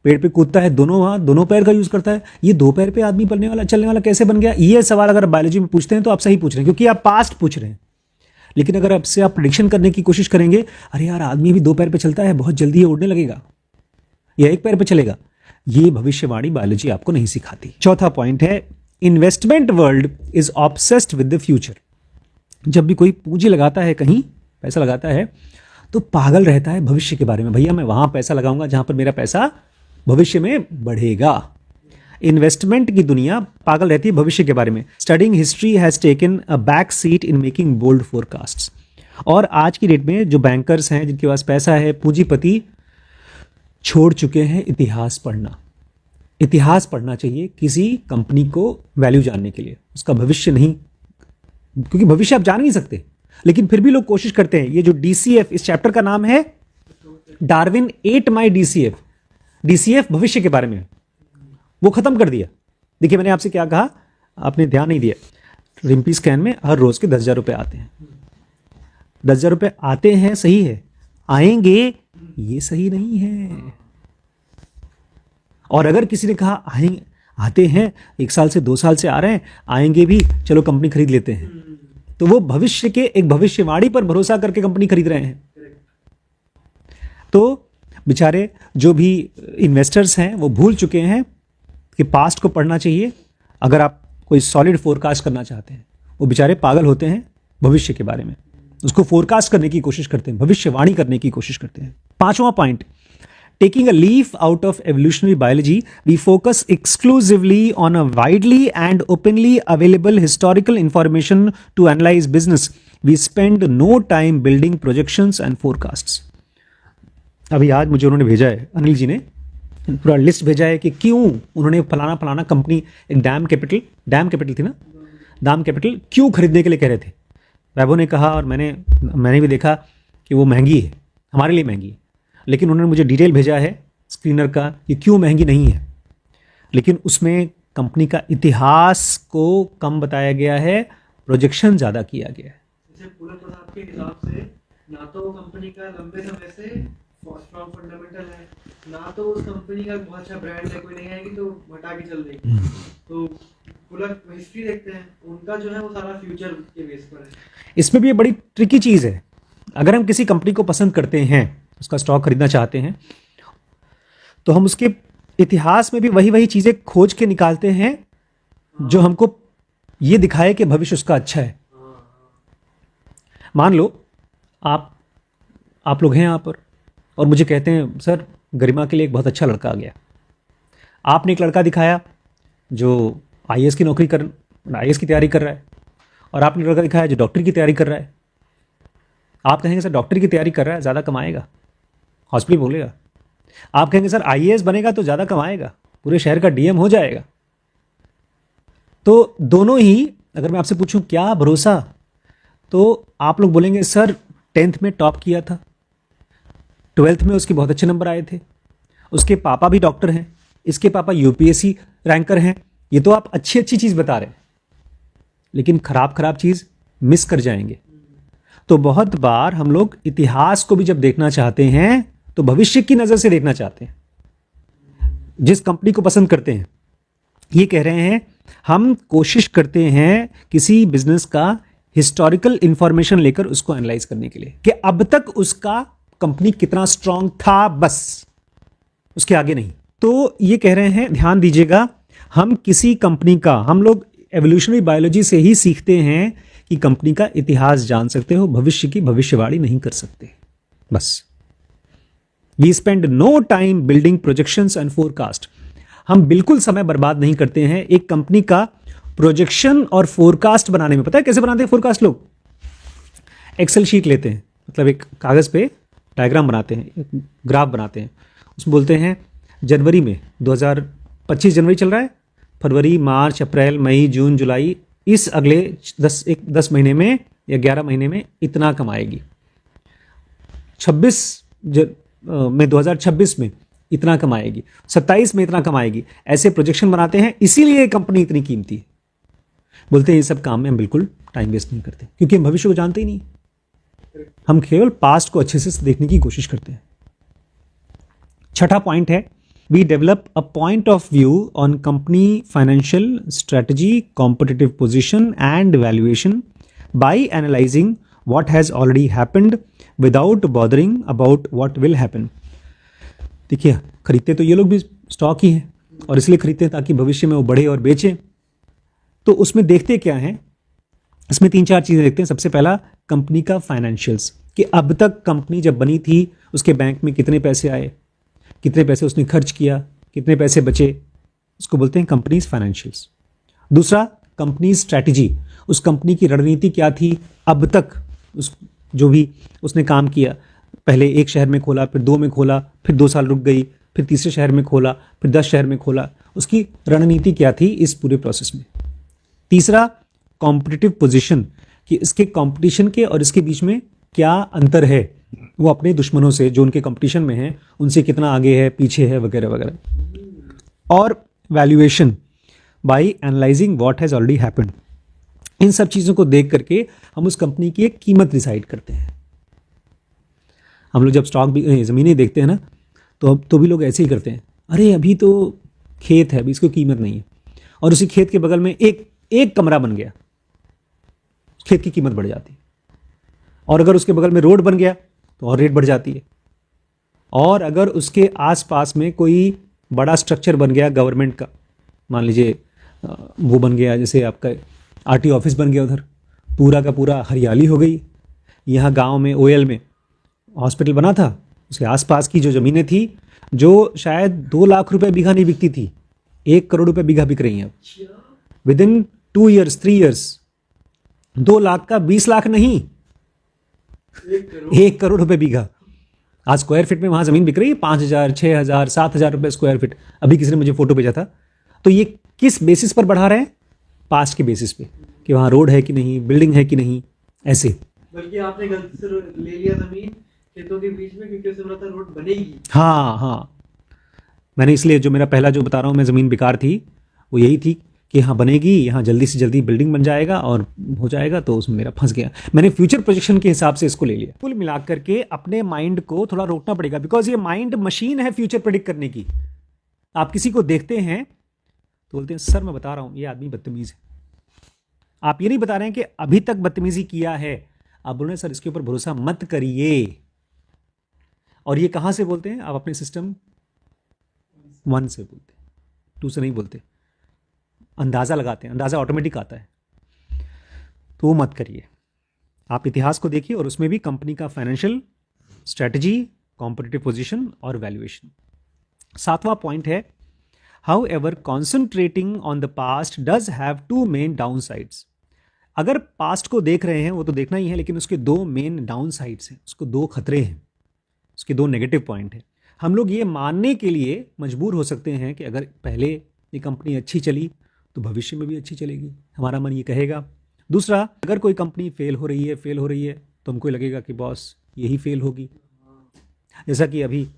पेड़ पे कूदता है, दोनों पैर का यूज करता है, ये 2 पैर पे आदमी चलने वाला कैसे बन गया। ये सवाल अगर बायोलॉजी में पूछते हैं तो आप सही पूछ रहे हैं, क्योंकि आप पास्ट पूछ रहे हैं। लेकिन अगर आपसे आप प्रेडिक्शन करने की कोशिश करेंगे, अरे यार आदमी भी 2 पैर पे चलता है, बहुत जल्दी ये उड़ने लगेगा या 1 पैर पे चलेगा, ये भविष्यवाणी बायोलॉजी आपको नहीं सिखाती। चौथा पॉइंट है, investment world is obsessed with the future. जब भी कोई पूंजी लगाता है, कहीं पैसा लगाता है, तो पागल रहता है भविष्य के बारे में। भैया मैं वहां पैसा लगाऊंगा जहां पर मेरा पैसा भविष्य में बढ़ेगा। इन्वेस्टमेंट की दुनिया पागल रहती है भविष्य के बारे में। Studying history has taken a back seat in making bold forecasts. और आज की डेट में जो बैंकर्स हैं, जिनके पास पैसा है, पूंजीपति छोड़ चुके हैं इतिहास पढ़ना। इतिहास पढ़ना चाहिए किसी कंपनी को वैल्यू जानने के लिए, उसका भविष्य नहीं, क्योंकि भविष्य आप जान नहीं सकते। लेकिन फिर भी लोग कोशिश करते हैं। ये जो DCF, इस चैप्टर का नाम है डार्विन 8 माई DCF। DCF भविष्य के बारे में, वो खत्म कर दिया। देखिए मैंने आपसे क्या कहा, आपने ध्यान नहीं दिया। रिम्पी स्कैन में हर रोज के 10,000 रुपये आते हैं। 10,000 रुपये आते हैं, सही है, आएंगे ये सही नहीं है। और अगर किसी ने कहा आएंगे, आते हैं, 1 साल से 2 साल से आ रहे हैं, आएंगे भी, चलो कंपनी खरीद लेते हैं, तो वो भविष्य के एक भविष्यवाणी पर भरोसा करके कंपनी खरीद रहे हैं। तो बेचारे जो भी इन्वेस्टर्स हैं वो भूल चुके हैं कि पास्ट को पढ़ना चाहिए। अगर आप कोई सॉलिड फोरकास्ट करना चाहते हैं, वो बेचारे पागल होते हैं भविष्य के बारे में, उसको फोरकास्ट करने की कोशिश करते हैं, भविष्यवाणी करने की कोशिश करते हैं। 5वां point, Taking a leaf out of evolutionary biology, we focus exclusively on a widely and openly available historical information to analyze business. We spend no time building projections and forecasts. अभी आज मुझे उन्होंने भेजा है, अनिल जी ने पूरा लिस्ट भेजा है कि क्यों उन्होंने फलाना फलाना कंपनी, एक डैम कैपिटल थी ना, दाम कैपिटल क्यों खरीदने के लिए कह रहे थे। वैभव ने कहा और मैंने भी देखा कि वो महंगी है, हमारे लिए महंगी है, लेकिन उन्होंने मुझे डिटेल भेजा है स्क्रीनर का कि क्यों महंगी नहीं है, लेकिन उसमें कंपनी का इतिहास को कम बताया गया है, प्रोजेक्शन ज़्यादा किया गया है। जैसे पुलक प्रसाद के हिसाब से ना तो कंपनी का लंबे समय से स्ट्रॉन्ग फंडामेंटल है, ना तो उस कंपनी का बहुत अच्छा ब्रांड है, कोई नहीं आएगी तो हटा के चल देगी। तो पुलक हिस्ट्री देखते हैं, उनका जो है वो सारा फ्यूचर के बेस पर है। इसमें भी ये बड़ी ट्रिकी चीज़ है। अगर हम किसी कंपनी को पसंद करते हैं, उसका स्टॉक खरीदना चाहते हैं, तो हम उसके इतिहास में भी वही चीज़ें खोज के निकालते हैं जो हमको ये दिखाए कि भविष्य उसका अच्छा है। मान लो आप लोग हैं यहाँ पर और मुझे कहते हैं सर गरिमा के लिए एक बहुत अच्छा लड़का आ गया। आपने एक लड़का दिखाया जो आईएएस की तैयारी कर रहा है, और आपने लड़का दिखाया जो डॉक्टर की तैयारी कर रहा है। आप कहेंगे सर डॉक्टर की तैयारी कर रहा है ज़्यादा कमाएगा, हॉस्पिटल बोलेगा। आप कहेंगे सर आईएएस बनेगा तो ज़्यादा कमाएगा, पूरे शहर का डीएम हो जाएगा। तो दोनों ही, अगर मैं आपसे पूछूं क्या भरोसा, तो आप लोग बोलेंगे सर 10th में टॉप किया था, 12th में उसके बहुत अच्छे नंबर आए थे, उसके पापा भी डॉक्टर हैं, इसके पापा यूपीएससी रैंकर हैं। ये तो आप अच्छी चीज़ बता रहे हैं, लेकिन खराब चीज़ मिस कर जाएंगे। तो बहुत बार हम लोग इतिहास को भी जब देखना चाहते हैं तो भविष्य की नज़र से देखना चाहते हैं। जिस कंपनी को पसंद करते हैं, ये कह रहे हैं हम कोशिश करते हैं किसी बिजनेस का हिस्टोरिकल इंफॉर्मेशन लेकर उसको एनालाइज करने के लिए कि अब तक उसका कंपनी कितना स्ट्रांग था, बस उसके आगे नहीं। तो ये कह रहे हैं ध्यान दीजिएगा, हम किसी कंपनी का, हम लोग एवोल्यूशनरी बायोलॉजी से ही सीखते हैं कि कंपनी का इतिहास जान सकते हो, भविष्य की भविष्यवाणी नहीं कर सकते। बस we spend no time building projections and forecast. हम बिल्कुल समय बर्बाद नहीं करते हैं एक कंपनी का प्रोजेक्शन और फोरकास्ट बनाने में। पता है कैसे बनाते हैं फोरकास्ट? लोग एक्सेल शीट लेते हैं, मतलब एक कागज़ पे डायग्राम बनाते हैं, एक ग्राफ बनाते हैं, उसमें बोलते हैं जनवरी में 2025 जनवरी चल रहा है, फरवरी, मार्च, अप्रैल, मई, जून, जुलाई, इस अगले 10 महीने में या 11 महीने में इतना कमाएगी, 2026 में इतना कमाएगी, 27 में इतना कमाएगी। ऐसे प्रोजेक्शन बनाते हैं, इसीलिए कंपनी इतनी कीमती है। बोलते हैं ये सब काम में हम बिल्कुल टाइम वेस्ट नहीं करते, क्योंकि हम भविष्य को जानते ही नहीं, हम केवल पास्ट को अच्छे से देखने की कोशिश करते हैं। छठा पॉइंट है, we develop a point of view on company financial strategy, competitive position and valuation by analysing what has already happened without bothering about what will happen. देखिए, खरीदते तो ये लोग भी स्टॉक ही हैं, और इसलिए खरीदते हैं ताकि भविष्य में वो बढ़े और बेचें। तो उसमें देखते क्या हैं, इसमें 3-4 चीज़ें देखते हैं। सबसे पहला कंपनी का फाइनेंशियल्स, कि अब तक कंपनी जब बनी थी उसके बैंक में कितने पैसे आए, कितने पैसे उसने खर्च किया, कितने पैसे बचे, उसको बोलते हैं कंपनीज फाइनेंशियल्स। दूसरा कंपनी स्ट्रैटेजी, उस कंपनी की रणनीति क्या थी अब तक, उस जो भी उसने काम किया, पहले एक शहर में खोला, फिर 2 में खोला, फिर 2 साल रुक गई, फिर तीसरे शहर में खोला, फिर 10 शहर में खोला, उसकी रणनीति क्या थी इस पूरे प्रोसेस में। तीसरा कॉम्पिटिटिव पोजीशन, कि इसके कंपटीशन के और इसके बीच में क्या अंतर है, वो अपने दुश्मनों से जो उनके कंपटीशन में हैं उनसे कितना आगे है, पीछे है, वगैरह वगैरह। और valuation by analysing what has already happened. इन सब चीज़ों को देख करके हम उस कंपनी की एक कीमत डिसाइड करते हैं। हम लोग जब स्टॉक भी ज़मीनें देखते हैं ना, तो भी लोग ऐसे ही करते हैं, अरे अभी तो खेत है, अभी इसको कीमत नहीं है, और उसी खेत के बगल में एक कमरा बन गया, खेत की कीमत बढ़ जाती है। और अगर उसके बगल में रोड बन गया तो और रेट बढ़ जाती है। और अगर उसके आसपास में कोई बड़ा स्ट्रक्चर बन गया गवर्नमेंट का, मान लीजिए वो बन गया, जैसे आपका आरटी ऑफिस बन गया, उधर पूरा का पूरा हरियाली हो गई। यहाँ गांव में ओयल में हॉस्पिटल बना था, उसके आसपास की जो ज़मीनें थी, जो शायद 2 लाख रुपए बीघा नहीं बिकती थी, 1 करोड़ रुपए बीघा बिक रही हैं अब। With in 2 years 3 years 2 lakh का 20 लाख नहीं, 1 करोड़ रुपए बीघा। आज स्क्वायर फीट में वहां जमीन बिक रही है 5,000, 6,000, 7,000 रुपए स्क्वायर फीट। अभी किसी ने मुझे फोटो भेजा था। तो ये किस बेसिस पर बढ़ा रहे हैं? पास्ट के बेसिस पे, कि वहां रोड है कि नहीं, बिल्डिंग है कि नहीं, ऐसे। बल्कि आपने गलती से ले लिया जमीन खेतों के बीच में, क्योंकि उसे पता था रोड बनेगी। हाँ हाँ, मैंने इसलिए जो मेरा पहला जो बता रहा हूँ मैं, ज़मीन बेकार थी, वो यही थी कि यहाँ बनेगी, यहाँ जल्दी से जल्दी बिल्डिंग बन जाएगा और हो जाएगा, तो उसमें मेरा फंस गया। मैंने फ्यूचर प्रोजेक्शन के हिसाब से इसको ले लिया। कुल मिलाकर के अपने माइंड को थोड़ा रोकना पड़ेगा, बिकॉज ये माइंड मशीन है फ्यूचर प्रेडिक्ट करने की। आप किसी को देखते हैं तो बोलते हैं सर मैं बता रहा हूँ ये आदमी बदतमीज़ है। आप ये नहीं बता रहे हैं कि अभी तक बदतमीज़ी किया है, आप बोल रहे हैं सर इसके ऊपर भरोसा मत करिए। और ये कहाँ से बोलते हैं? आप अपने सिस्टम 1 से बोलते हैं, 2 से नहीं बोलते। अंदाज़ा लगाते हैं, अंदाज़ा ऑटोमेटिक आता है, तो वो मत करिए। आप इतिहास को देखिए और उसमें भी कंपनी का फाइनेंशियल स्ट्रेटजी, कॉम्पिटिटिव पोजीशन और वैल्यूएशन। 7वां पॉइंट है, how ever concentrating on the past does have 2 main down sides. अगर पास्ट को देख रहे हैं वो तो देखना ही है, लेकिन उसके 2 मेन डाउन साइड्स हैं, उसको 2 खतरे हैं, उसके 2 नेगेटिव पॉइंट हैं। हम लोग ये मानने के लिए मजबूर हो सकते हैं कि अगर पहले ये कंपनी अच्छी चली तो भविष्य में भी अच्छी चलेगी, हमारा मन ये कहेगा। दूसरा, अगर कोई कंपनी फेल हो रही है तो हमको लगेगा कि बॉस यही फेल होगी। जैसा कि अभी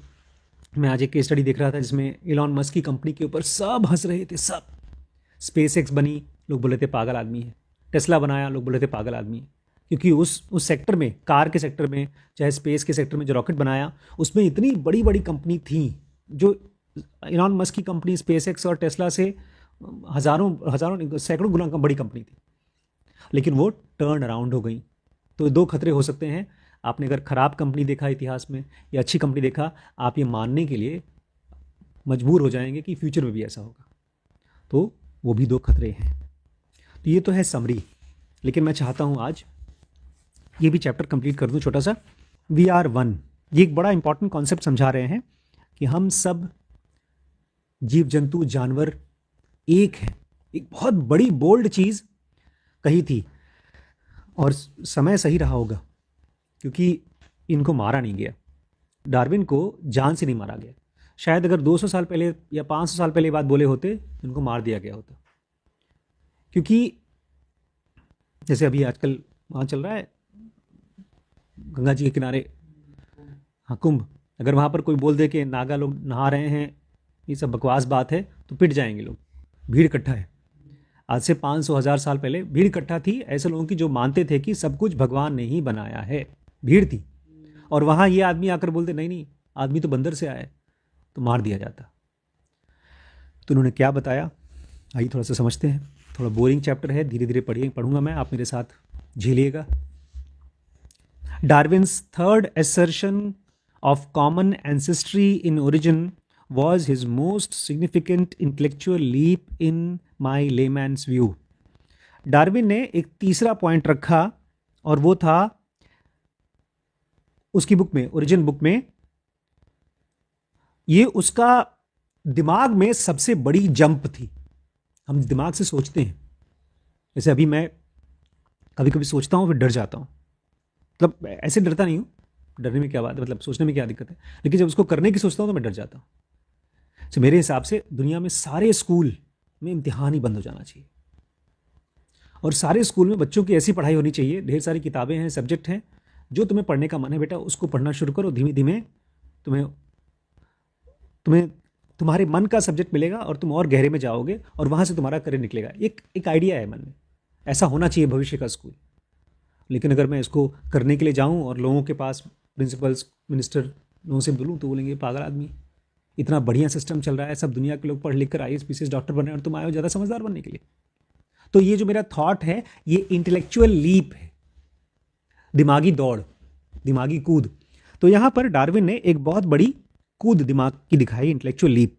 मैं आज एक केस स्टडी देख रहा था जिसमें इलॉन मस्क की कंपनी के ऊपर सब हंस रहे थे, सब। स्पेस एक्स बनी, लोग बोले थे पागल आदमी है। टेस्ला बनाया, लोग बोले थे पागल आदमी है। क्योंकि उस सेक्टर में, कार के सेक्टर में, चाहे स्पेस के सेक्टर में जो रॉकेट बनाया, उसमें इतनी बड़ी बड़ी कंपनी थी, जो इलॉन मस्क की कंपनी स्पेस एक्स और टेस्ला से हज़ारों सैकड़ों गुना बड़ी कंपनी थी, लेकिन वो टर्न अराउंड हो गई। तो 2 खतरे हो सकते हैं। आपने अगर ख़राब कंपनी देखा इतिहास में या अच्छी कंपनी देखा, आप ये मानने के लिए मजबूर हो जाएंगे कि फ्यूचर में भी ऐसा होगा, तो वो भी 2 खतरे हैं। तो ये तो है समरी, लेकिन मैं चाहता हूँ आज ये भी चैप्टर कंप्लीट कर दूँ छोटा सा। वी आर वन, ये एक बड़ा इंपॉर्टेंट कॉन्सेप्ट समझा रहे हैं कि हम सब जीव जंतु जानवर एक हैं। एक बहुत बड़ी बोल्ड चीज़ कही थी, और समय सही रहा होगा, क्योंकि इनको मारा नहीं गया। डार्विन को जान से नहीं मारा गया। शायद अगर 200 साल पहले या 500 साल पहले बात बोले होते, इनको मार दिया गया होता। क्योंकि जैसे अभी आजकल वहाँ चल रहा है गंगा जी के किनारे, हाँ, कुंभ, अगर वहाँ पर कोई बोल दे कि नागा लोग नहा रहे हैं, ये सब बकवास बात है, तो पिट जाएंगे लोग। भीड़ इकट्ठा है। आज से 500-1000 साल पहले भीड़ इकट्ठा थी ऐसे लोगों की जो मानते थे कि सब कुछ भगवान ने ही बनाया है। भीड़ थी, और वहाँ ये आदमी आकर बोलते नहीं नहीं आदमी तो बंदर से आया है, तो मार दिया जाता। तो उन्होंने क्या बताया, आइए थोड़ा सा समझते हैं। थोड़ा बोरिंग चैप्टर है, धीरे धीरे पढ़ूंगा मैं, आप मेरे साथ झेलिएगा। Darwin's third assertion of common ancestry in origin was his most significant intellectual leap in my layman's view. Darwin ने एक तीसरा पॉइंट रखा, और वो था उसकी बुक में, ओरिजिन बुक में, ये उसका दिमाग में सबसे बड़ी जंप थी। हम दिमाग से सोचते हैं, जैसे अभी मैं कभी कभी सोचता हूँ फिर डर जाता हूँ। मतलब ऐसे डरता नहीं हूँ, डरने में क्या बात है, मतलब सोचने में क्या दिक्कत है, लेकिन जब उसको करने की सोचता हूँ तो मैं डर जाता हूँ। तो मेरे हिसाब से दुनिया में सारे स्कूल में इम्तिहान ही बंद हो जाना चाहिए, और सारे स्कूल में बच्चों की ऐसी पढ़ाई होनी चाहिए। ढेर सारी किताबें हैं, सब्जेक्ट हैं, जो तुम्हें पढ़ने का मन है बेटा उसको पढ़ना शुरू करो। धीमे धीमे तुम्हें तुम्हारे मन का सब्जेक्ट मिलेगा और तुम और गहरे में जाओगे, और वहाँ से तुम्हारा करियर निकलेगा। एक आइडिया है मन में, ऐसा होना चाहिए भविष्य का स्कूल। लेकिन अगर मैं इसको करने के लिए जाऊँ और लोगों के पास, प्रिंसिपल्स, मिनिस्टर, लोगों से बोलूँ तो बोलेंगे पागल आदमी, इतना बढ़िया सिस्टम चल रहा है, सब दुनिया के लोग पढ़ लिख कर IAS PCS डॉक्टर बन रहे हैं, और तुम आए हो ज़्यादा समझदार बनने के लिए। तो ये जो मेरा थॉट है, ये इंटेलेक्चुअल लीप है, दिमागी दौड़, दिमागी कूद। तो यहाँ पर डार्विन ने एक बहुत बड़ी कूद दिमाग की दिखाई, intellectual leap.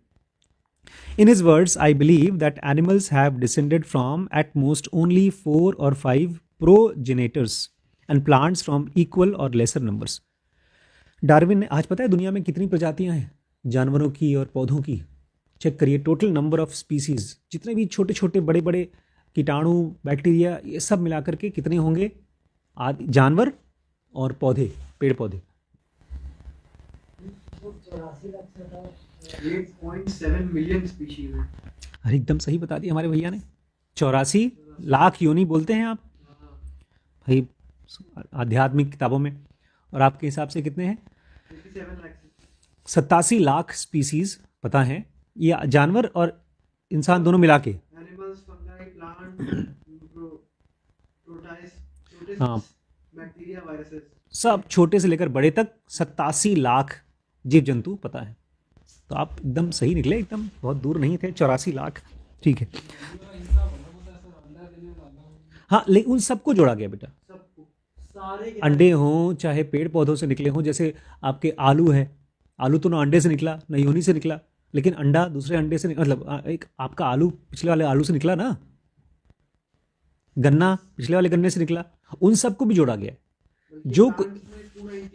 In his words, I believe that animals have descended from at most only 4 or 5 progenitors and plants from equal or lesser numbers. Darwin ने, आज पता है दुनिया में कितनी प्रजातियां हैं जानवरों की और पौधों की? चेक करिए, टोटल नंबर ऑफ स्पीसीज, जितने भी छोटे छोटे बड़े बड़े कीटाणु, बैक्टीरिया, ये सब मिला करके कितने होंगे आदि जानवर और पौधे, पेड़ पौधे? 8.7 मिलियन स्पीशीज है। अरे एकदम सही बता दिया हमारे भैया ने, 84 लाख योनि बोलते हैं आप भाई आध्यात्मिक किताबों में। और आपके हिसाब से कितने हैं? 57 लाख। 87 लाख स्पीसीज पता है, ये जानवर और इंसान दोनों मिला के। एनिमल्स, फंगाई, प्लांट, प्रोटिस्ट, हाँ, बैक्टीरिया, वायरसेस, सब छोटे से लेकर बड़े तक 87 लाख जीव जंतु पता है। तो आप एकदम सही निकले, एकदम बहुत दूर नहीं थे, 84 लाख। ठीक है, हाँ, लेकिन उन सबको जोड़ा गया बेटा, सबको, सारे के अंडे हों चाहे पेड़ पौधों से निकले हों। जैसे आपके आलू है, आलू तो ना अंडे से निकला ना योनि से निकला, लेकिन अंडा दूसरे अंडे से मतलब एक आपका आलू पिछले वाले आलू से निकला ना, गन्ना पिछले वाले गन्ने से निकला, उन सबको भी जोड़ा गया है। जो प्लांट्स में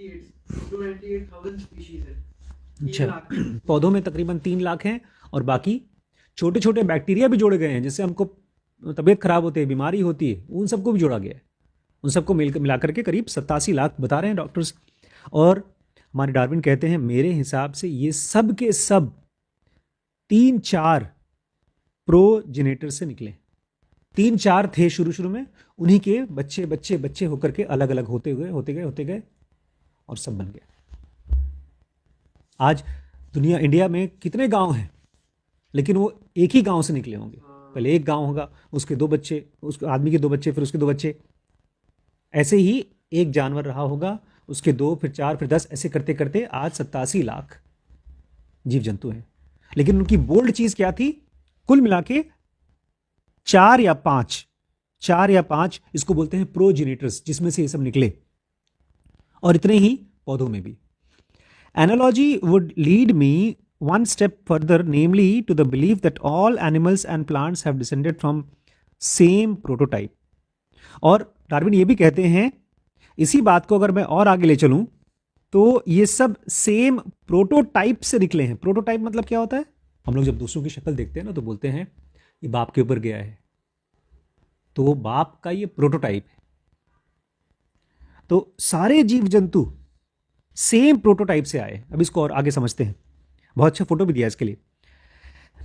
298,000 स्पीशीज है। 3 अच्छा, लाख। पौधों में तकरीबन 3 लाख हैं, और बाकी छोटे छोटे बैक्टीरिया भी जोड़े गए हैं, जिससे हमको तबीयत खराब होती है, बीमारी होती है, उन सबको भी जोड़ा गया है। उन सबको मिला करके करीब 87 लाख बता रहे हैं डॉक्टर्स। और हमारे डार्विन कहते हैं मेरे हिसाब से ये सब के सब 3-4 प्रोजेनेटर से निकले। 3-4 थे शुरू शुरू में, उन्हीं के बच्चे बच्चे बच्चे होकर के अलग अलग होते गए और सब बन गया। आज दुनिया, इंडिया में कितने गांव हैं, लेकिन वो एक ही गांव से निकले होंगे। पहले एक गांव होगा, उसके 2 बच्चे, उस आदमी के 2 बच्चे, फिर उसके 2 बच्चे, ऐसे ही एक जानवर रहा होगा, उसके 2, फिर 4, फिर 10, ऐसे करते करते आज 87 लाख जीव जंतु हैं। लेकिन उनकी बोल्ड चीज क्या थी? कुल मिला के 4 या 5 इसको बोलते हैं प्रोजेनेटर्स, जिसमें से ये सब निकले। और इतने ही पौधों में भी। Analogy would lead me one step further, namely to the belief that all animals and plants have descended from same prototype. और डार्विन ये भी कहते हैं, इसी बात को अगर मैं और आगे ले चलूं तो ये सब सेम प्रोटोटाइप से निकले हैं। प्रोटोटाइप मतलब क्या होता है? हम लोग जब दूसरों की शक्ल देखते हैं ना तो बोलते हैं ये बाप के ऊपर गया है, तो वो बाप का ये प्रोटोटाइप है। तो सारे जीव जंतु सेम प्रोटोटाइप से आए। अब इसको और आगे समझते हैं, बहुत अच्छा फोटो भी दिया इसके लिए।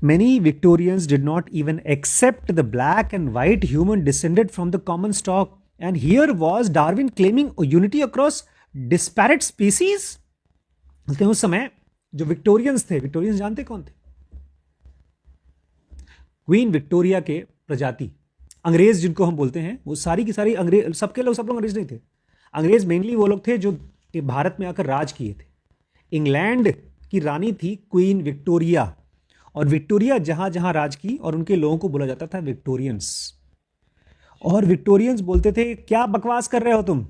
Many Victorians did not even accept the black and white human descended from the common stock, and here was Darwin claiming unity across disparate species. बोलते हैं उस समय जो विक्टोरियंस थे, विक्टोरियंस जानते कौन थे? क्वीन विक्टोरिया के प्रजाति, अंग्रेज जिनको हम बोलते हैं, वो सारी की सारी अंग्रेज, सब लोग अंग्रेज नहीं थे। अंग्रेज मेनली वो लोग थे जो भारत में आकर राज किए थे। इंग्लैंड की रानी थी क्वीन विक्टोरिया, और विक्टोरिया जहां जहां राज की, और उनके लोगों को बोला जाता था विक्टोरियंस। और विक्टोरियंस बोलते थे क्या बकवास कर रहे हो तुम,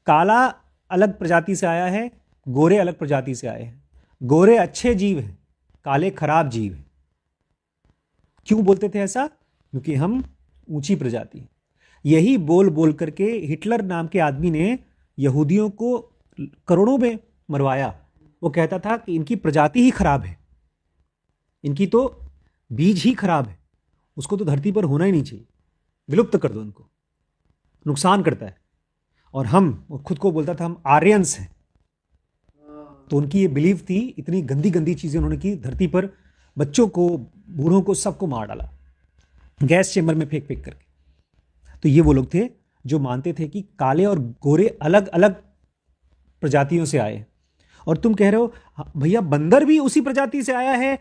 काला अलग प्रजाति से आया है, गोरे अलग प्रजाति से आए हैं, गोरे अच्छे जीव हैं, काले खराब जीव हैं। क्यों बोलते थे ऐसा? क्योंकि हम ऊंची प्रजाति। यही बोल बोल करके हिटलर नाम के आदमी ने यहूदियों को करोड़ों में मरवाया। वो कहता था कि इनकी प्रजाति ही खराब है, इनकी तो बीज ही खराब है, उसको तो धरती पर होना ही नहीं चाहिए, विलुप्त कर दो उनको, नुकसान करता है। और हम, वो खुद को बोलता था हम आर्यंस हैं। तो उनकी ये बिलीव थी, इतनी गंदी गंदी चीज़ें उन्होंने की, धरती पर बच्चों को, बूढ़ों को, सबको मार डाला गैस चेंबर में फेंक फेंक करके। तो ये वो लोग थे जो मानते थे कि काले और गोरे अलग अलग प्रजातियों से आए। और तुम कह रहे हो भैया बंदर भी उसी प्रजाति से आया है,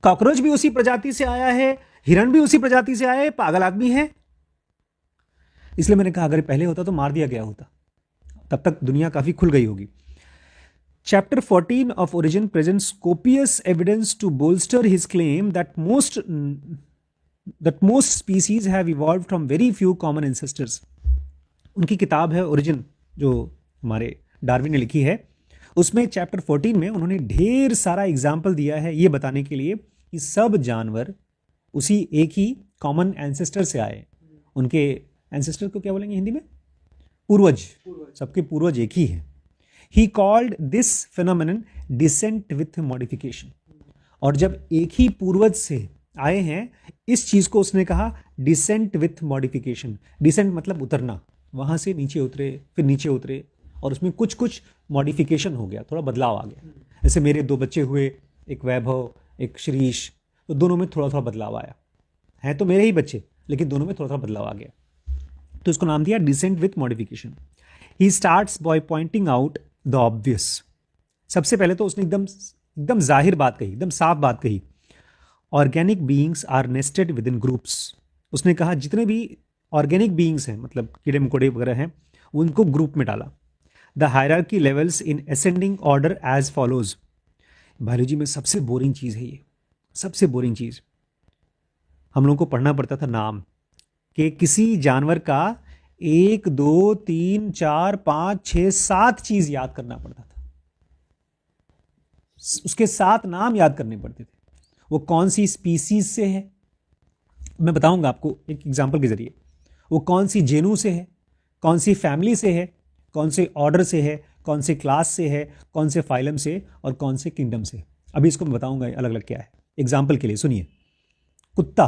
कॉकरोच भी उसी प्रजाति से आया है, हिरण भी उसी प्रजाति से आया है, पागल आदमी है। इसलिए मैंने कहा अगर पहले होता तो मार दिया गया होता, तब तक दुनिया काफी खुल गई होगी। Chapter 14 of Origin presents copious evidence to bolster his claim that most species have evolved from very few common ancestors. उनकी किताब है ओरिजिन, जो हमारे डार्विन ने लिखी है, उसमें चैप्टर 14 में उन्होंने ढेर सारा एग्जाम्पल दिया है ये बताने के लिए कि सब जानवर उसी एक ही कॉमन एंसेस्टर से आए। उनके एंसेस्टर को क्या बोलेंगे हिंदी में? पूर्वज। सबके पूर्वज एक ही हैं। He called this phenomenon descent with modification. और जब एक ही पूर्वज से आए हैं, इस चीज को उसने कहा डिसेंट विथ मॉडिफिकेशन। डिसेंट मतलब उतरना, वहां से नीचे उतरे, फिर नीचे उतरे, और उसमें कुछ कुछ मॉडिफिकेशन हो गया, थोड़ा बदलाव आ गया। जैसे मेरे 2 बच्चे हुए, एक वैभव, एक श्रीश, तो दोनों में थोड़ा थोड़ा बदलाव आया। हैं तो मेरे ही बच्चे, लेकिन दोनों में थोड़ा थोड़ा बदलाव आ गया, तो इसको नाम दिया descent with modification. He starts by pointing out the obvious. सबसे पहले तो उसने एकदम एकदम जाहिर बात कही, एकदम साफ बात कही। Organic beings are nested within groups. उसने कहा जितने भी ऑर्गेनिक बीइंग्स हैं, मतलब कीड़े मकोड़े वगैरह हैं, उनको ग्रुप में डाला। The hierarchy levels in ascending order as follows. Biology में सबसे बोरिंग चीज़ है ये, सबसे बोरिंग चीज़। हम लोगों को पढ़ना पड़ता था नाम, कि किसी जानवर का 1 2 3 4 5 6 7 चीज याद करना पड़ता था, उसके 7 नाम याद करने पड़ते थे। वो कौन सी स्पीसीज से है, मैं बताऊंगा आपको एक एग्जांपल के जरिए। वो कौन सी जेनू से है, कौन सी फैमिली से है, कौन से ऑर्डर से है, कौन से क्लास से है, कौन से फाइलम से, और कौन से किंगडम से। अभी इसको मैं बताऊंगा अलग अलग क्या है। एग्जाम्पल के लिए सुनिए, कुत्ता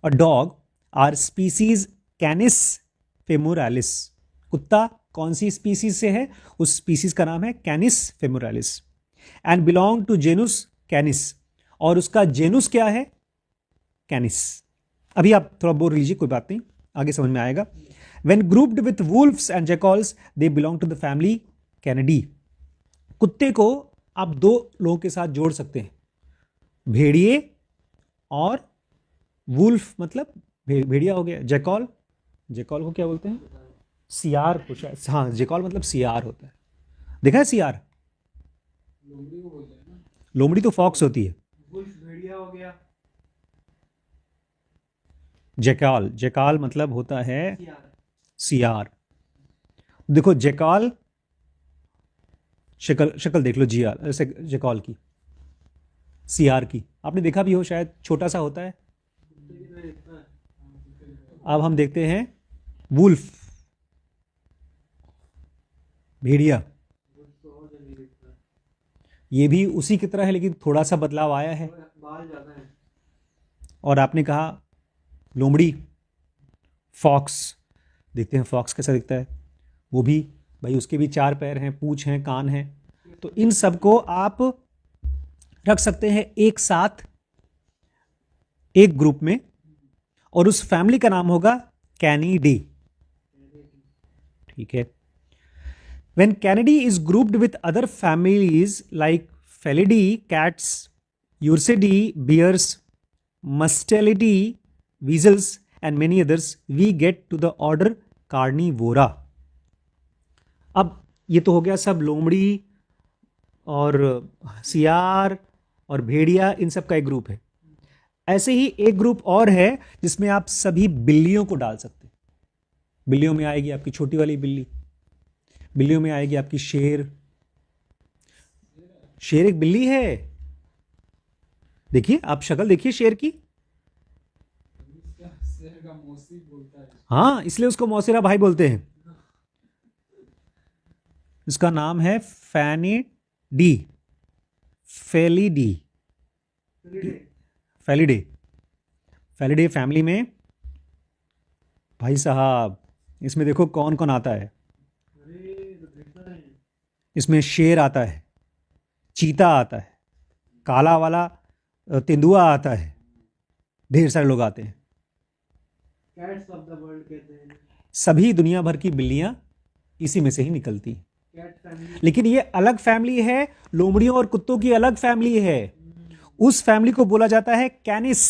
और डॉग आर स्पीसीज कैनिस फेमोरालिस। कुत्ता कौन सी स्पीसीज से है, उस स्पीसीज का नाम है Canis familiaris, and belong to genus Canis. और उसका जेनुस क्या है, कैनिस। अभी आप थोड़ा बोल लीजिए, कोई बात नहीं, आगे समझ में आएगा। When grouped with wolves and jackals, they belong to the family Canidae. कुत्ते को आप 2 लोगों के साथ जोड़ सकते हैं, भेड़िए और वुल्फ, मतलब भेड़िया हो गया। जैकॉल, जैकॉल को क्या बोलते हैं, सियार को शायद, हाँ जैकॉल मतलब सियार होता है। देखा है सियार, लोमड़ी को बोलते हैं ना। लोमड़ी तो फॉक्स होती है। वुल्फ भेड़िया हो गया। जैकाल, जैकाल मतलब होता है सियार। सियार। देखो जैकाल, शक्ल देख लो जियाल, ऐसे जैकाल की, सियार की आपने देखा भी हो शायद, छोटा सा होता है। अब हम देखते हैं वुल्फ, भेड़िया। ये भी उसी की तरह है, लेकिन थोड़ा सा बदलाव आया है। बाल ज्यादा है। और आपने कहा लोमड़ी, फॉक्स। देखते हैं फॉक्स कैसा दिखता है। वो भी भाई, उसके भी 4 पैर हैं, पूंछ हैं, कान हैं। तो इन सबको आप रख सकते हैं एक साथ एक ग्रुप में, और उस फैमिली का नाम होगा कैनिडी। ठीक है। When Canidae is grouped with other families like Felidae, cats, Ursidae, bears, Mustelidae, weasels, and many others, we get to the order Carnivora. अब ये तो हो गया सब लोमड़ी और सियार और भेड़िया, इन सब का एक ग्रुप है। ऐसे ही एक ग्रुप और है जिसमें आप सभी बिल्लियों को डाल सकते हैं। बिल्लियों में आएगी आपकी छोटी वाली बिल्ली, बिल्लियों में आएगी आपकी शेर। शेर एक बिल्ली है, देखिए आप शक्ल देखिए शेर की। शेर का मौसी बोलता है। हाँ, इसलिए उसको मौसेरा भाई बोलते हैं। इसका नाम है फैनिडी, फेलिडी, फेलिडे। फेलिडे फैमिली में भाई साहब, इसमें देखो कौन कौन आता है। इसमें शेर आता है, चीता आता है, काला वाला तेंदुआ आता है, ढेर सारे लोग आते हैं। कैट्स ऑफ द वर्ल्ड कहते हैं। सभी दुनिया भर की बिल्लियां इसी में से ही निकलती हैं। Cat family. लेकिन ये अलग फैमिली है, लोमड़ियों और कुत्तों की अलग फैमिली है। उस फैमिली को बोला जाता है कैनिस,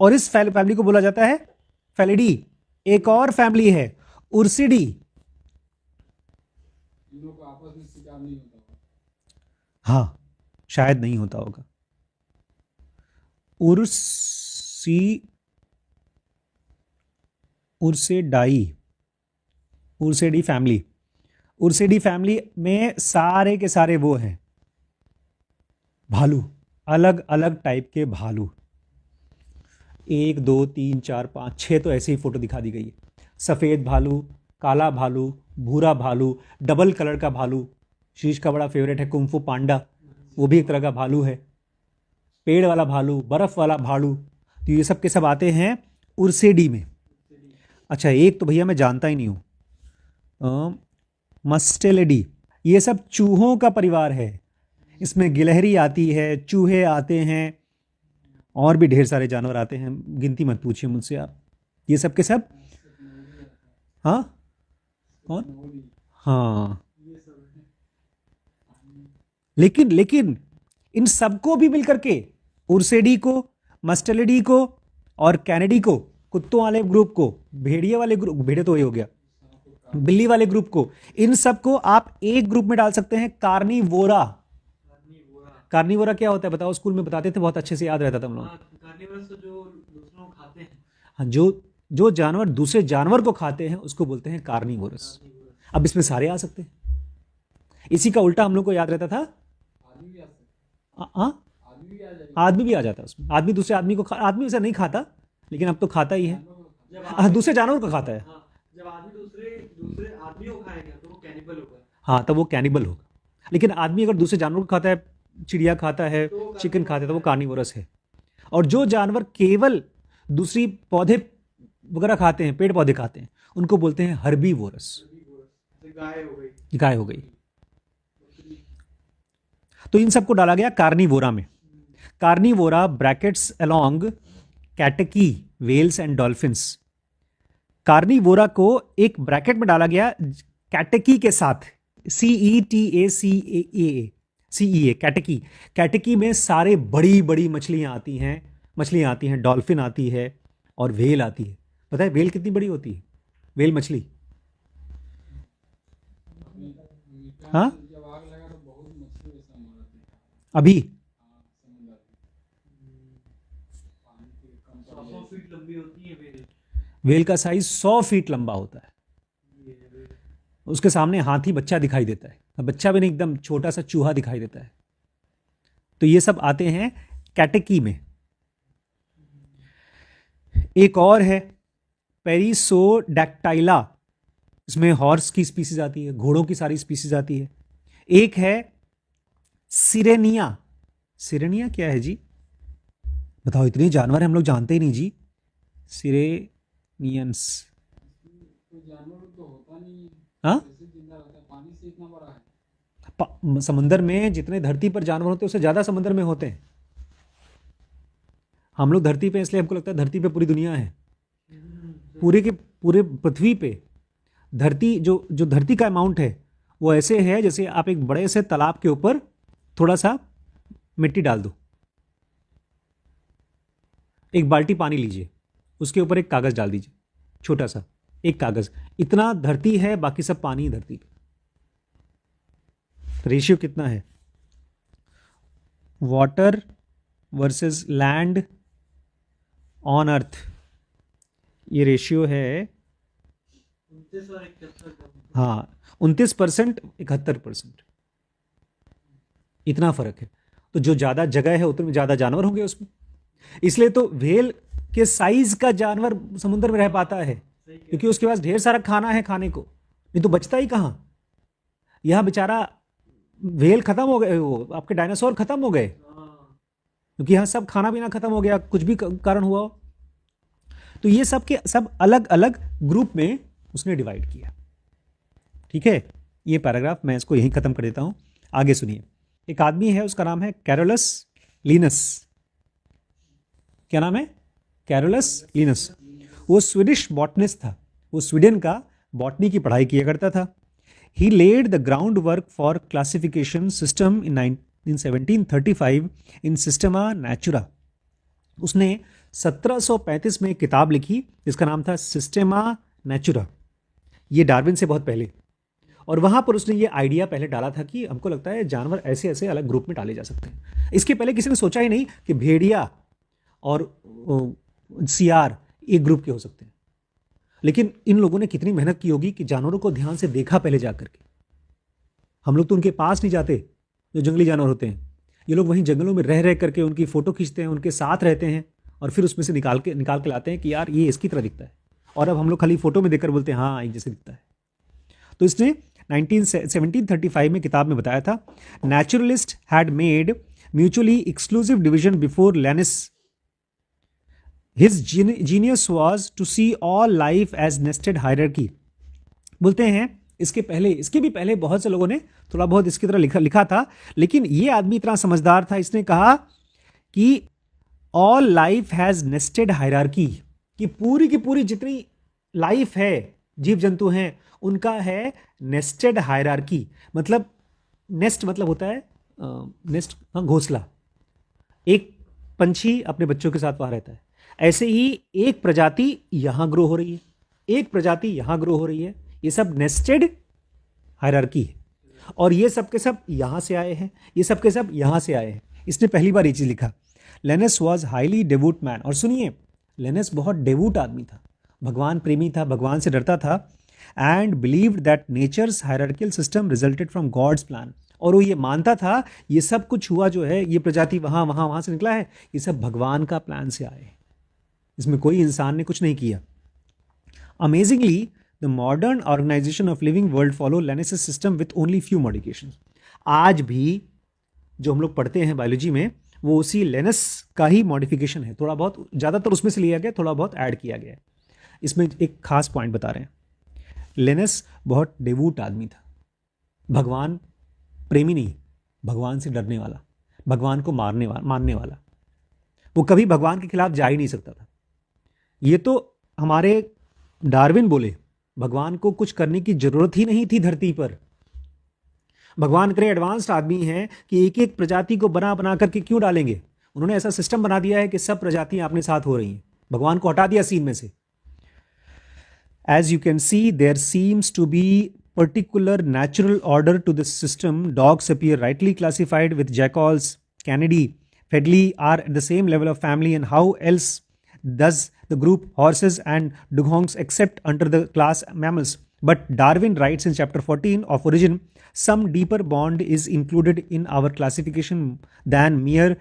और इस फैमिली को बोला जाता है फेलिडी। एक और फैमिली है उर्सिडी। इनको को आपस में शिकार नहीं होता। हाँ, शायद नहीं होता होगा। उर्सेडी फैमिली। उर्सेडी फैमिली में सारे के सारे वो हैं भालू, अलग अलग टाइप के भालू। 1 2 3 4 5 6 तो ऐसे ही फोटो दिखा दी गई है। सफेद भालू, काला भालू, भूरा भालू, डबल कलर का भालू, शीश का बड़ा फेवरेट है कुंफू पांडा, वो भी एक तरह का भालू है, पेड़ वाला भालू, बर्फ वाला भालू। तो ये सब के सब आते हैं उर्सेडी में। अच्छा, एक तो भैया मैं जानता ही नहीं हूँ, मस्टेलिडी, ये सब चूहों का परिवार है। इसमें गिलहरी आती है, चूहे आते हैं, और भी ढेर सारे जानवर आते हैं, गिनती मत पूछिए मुझसे आप। ये सब के सब, हाँ कौन, हाँ, लेकिन इन सबको भी मिलकर के, उर्सेडी को, मस्टेलिडी को और कैनेडी को, कुत्तों वाले ग्रुप को, भेड़िए वाले ग्रुप, भेड़िया तो वही हो गया, बिल्ली वाले ग्रुप को, इन सबको आप एक ग्रुप में डाल सकते हैं, कार्निवोरा। कार्निवोरा क्या होता है बताओ, स्कूल में बताते थे, बहुत अच्छे से याद रहता था हम लोग। कार्निवरस तो जो दूसरों को खाते हैं। हाँ, जो जानवर दूसरे जानवर को खाते हैं उसको बोलते हैं कार्निवोरस। अब इसमें सारे आ सकते हैं। इसी का उल्टा हम लोग को याद रहता था, हाँ, आदमी भी आ जाता है उसमें। आदमी दूसरे आदमी को आदमी वैसे नहीं खाता, लेकिन अब तो खाता ही है, दूसरे जानवर को खाता है। जब आदमी दूसरे आदमी को खाएगा तो वो कैनिबल होगा। हाँ, तब वो कैनिबल होगा। लेकिन आदमी अगर दूसरे जानवर को खाता है, चिड़िया खाता है, चिकन खाता है, तो वो कार्निवोरस है। और जो जानवर केवल दूसरी पौधे वगैरह खाते हैं, पेड़ पौधे खाते हैं, उनको बोलते हैं हर्बीवोरस। गाय हो गई। तो इन सबको डाला गया कार्निवोरा में। Carnivora brackets along cats, whales and dolphins. Carnivora को एक ब्रैकेट में डाला गया कैटकी के साथ, CETACEA, कैटकी। कैटकी में सारे बड़ी बड़ी मछलियां आती हैं, डॉल्फिन आती है और वेल आती है। पता है वेल कितनी बड़ी होती है? वेल मछली, हाँ, अभी 100 फीट लंबी होती है वेल। वेल का साइज 100 फीट लंबा होता है। उसके सामने हाथी बच्चा दिखाई देता है, बच्चा भी नहीं, एकदम छोटा सा चूहा दिखाई देता है। तो ये सब आते हैं कैटेकी में। एक और है पेरिसोडैक्टाइला, इसमें हॉर्स की स्पीसीज आती है, घोड़ों की सारी स्पीसीज आती है। एक है सिरेनिया। सिरेनिया क्या है जी? बताओ, इतने जानवर हम लोग जानते ही नहीं जी। सिरेनियंस, हाँ, समुंदर में जितने धरती पर जानवर होते हैं उससे ज्यादा समुंदर में होते हैं। हम लोग धरती पे, इसलिए हमको लगता है धरती पे पूरी दुनिया है। पूरे पृथ्वी पे धरती, जो धरती का अमाउंट है वो ऐसे है जैसे आप एक बड़े से तालाब के ऊपर थोड़ा सा मिट्टी डाल दो, एक बाल्टी पानी लीजिए, उसके ऊपर एक कागज डाल दीजिए, छोटा सा एक कागज, इतना धरती है, बाकी सब पानी है धरती पे। रेशियो कितना है? Water versus land on earth, ये रेशियो है 29 और 71 का। हाँ, 29%, 71%, इतना फर्क है। तो जो ज्यादा जगह है उतने ज्यादा जानवर होंगे उसमें, इसलिए तो व्हेल के साइज का जानवर समुद्र में रह पाता है, क्योंकि उसके पास ढेर सारा खाना है खाने को, नहीं तो बचता ही कहां। यह बेचारा व्हेल खत्म हो गए, वो आपके डायनासोर खत्म हो गए, क्योंकि यहाँ सब खाना पीना खत्म हो गया, कुछ भी कारण हुआ हो। तो ये सब के सब अलग अलग ग्रुप में उसने डिवाइड किया। ठीक है, ये पैराग्राफ मैं इसको यहीं खत्म कर देता हूं। आगे सुनिए। एक आदमी है, उसका नाम है कैरोलस लिनस। क्या नाम है? Carolus Linus. वो स्वीडिश बॉटनिस्ट था, वो स्वीडन का बॉटनी की पढ़ाई किया करता था। He led the groundwork for classification system in 1735 in Systema Naturae. उसने 1735 में एक किताब लिखी जिसका नाम था सिस्टेमा नेचुरा। ये डार्विन से बहुत पहले, और वहां पर उसने ये आइडिया पहले डाला था कि हमको लगता है जानवर ऐसे ऐसे अलग ग्रुप में डाले जा सकते हैं। इसके पहले किसी ने सोचा ही नहीं कि भेड़िया और सियार एक ग्रुप के हो सकते हैं। लेकिन इन लोगों ने कितनी मेहनत की होगी कि जानवरों को ध्यान से देखा पहले जा करके। हम लोग तो उनके पास नहीं जाते, जो जंगली जानवर होते हैं। ये लोग वहीं जंगलों में रह करके उनकी फोटो खींचते हैं, उनके साथ रहते हैं, और फिर उसमें से निकाल के लाते हैं कि यार ये इसकी तरह दिखता है। और अब हम लोग खाली फोटो में देखकर बोलते हैं हाँ एक जैसे दिखता है। तो इसने 1735 में किताब में बताया था, naturalist had made mutually exclusive division before Linnaeus. His genius was to see all life as nested hierarchy. बोलते हैं इसके भी पहले बहुत से लोगों ने थोड़ा बहुत इसकी तरह लिखा था, लेकिन ये आदमी इतना समझदार था, इसने कहा कि all life has nested hierarchy, कि पूरी की पूरी जितनी लाइफ है, जीव जंतु हैं, उनका है नेस्टेड हायरार्की। मतलब नेस्ट मतलब होता है नेस्ट, घोंसला। एक पंछी अपने बच्चों के साथ वहां रहता है, ऐसे ही एक प्रजाति यहां ग्रो हो रही है, एक प्रजाति यहां ग्रो हो रही है, ये सब नेस्टेड हायरार्की है। और ये सब के सब यहां से आए हैं, ये सब के सब यहां से आए हैं। इसने पहली बार ये चीज लिखा। लेनिस वॉज हाईली डेवूट मैन। और सुनिए, लेनिस बहुत डेवूट आदमी था, भगवान प्रेमी था, भगवान से डरता था। And believed that nature's hierarchical system resulted from God's plan. और वो ये मानता था ये सब कुछ हुआ जो है, ये प्रजाति वहां से निकला है, ये सब भगवान का प्लान से आए, इसमें कोई इंसान ने कुछ नहीं किया। Amazingly the modern organisation of living world follow Linnaeus system with only few modifications. आज भी जो हम लोग पढ़ते हैं बायोलॉजी में, वो उसी लेनिस का ही मॉडिफिकेशन है, थोड़ा बहुत, ज़्यादातर उसमें से लिया गया, थोड़ा बहुत ऐड किया गया है। इसमें एक खास पॉइंट बता रहे हैं, लेनिस बहुत डेवूट आदमी था, भगवान प्रेमी नहीं, भगवान से डरने वाला, भगवान को मानने वाला। वो कभी भगवान के खिलाफ जा ही नहीं सकता था। ये तो हमारे डार्विन बोले भगवान को कुछ करने की जरूरत ही नहीं थी धरती पर। भगवान करे एडवांस्ड आदमी हैं कि एक एक प्रजाति को बना करके क्यों डालेंगे। उन्होंने ऐसा सिस्टम बना दिया है कि सब प्रजातियां अपने साथ हो रही हैं, भगवान को हटा दिया सीन में से। As you can see there seems to be particular natural order to this system. Dogs appear rightly classified with jackals, canidae, fedli are at the same level of family, and how else does the group horses and dugongs accept under the class mammals? But Darwin writes in chapter 14 of Origin, some deeper bond is included in our classification than mere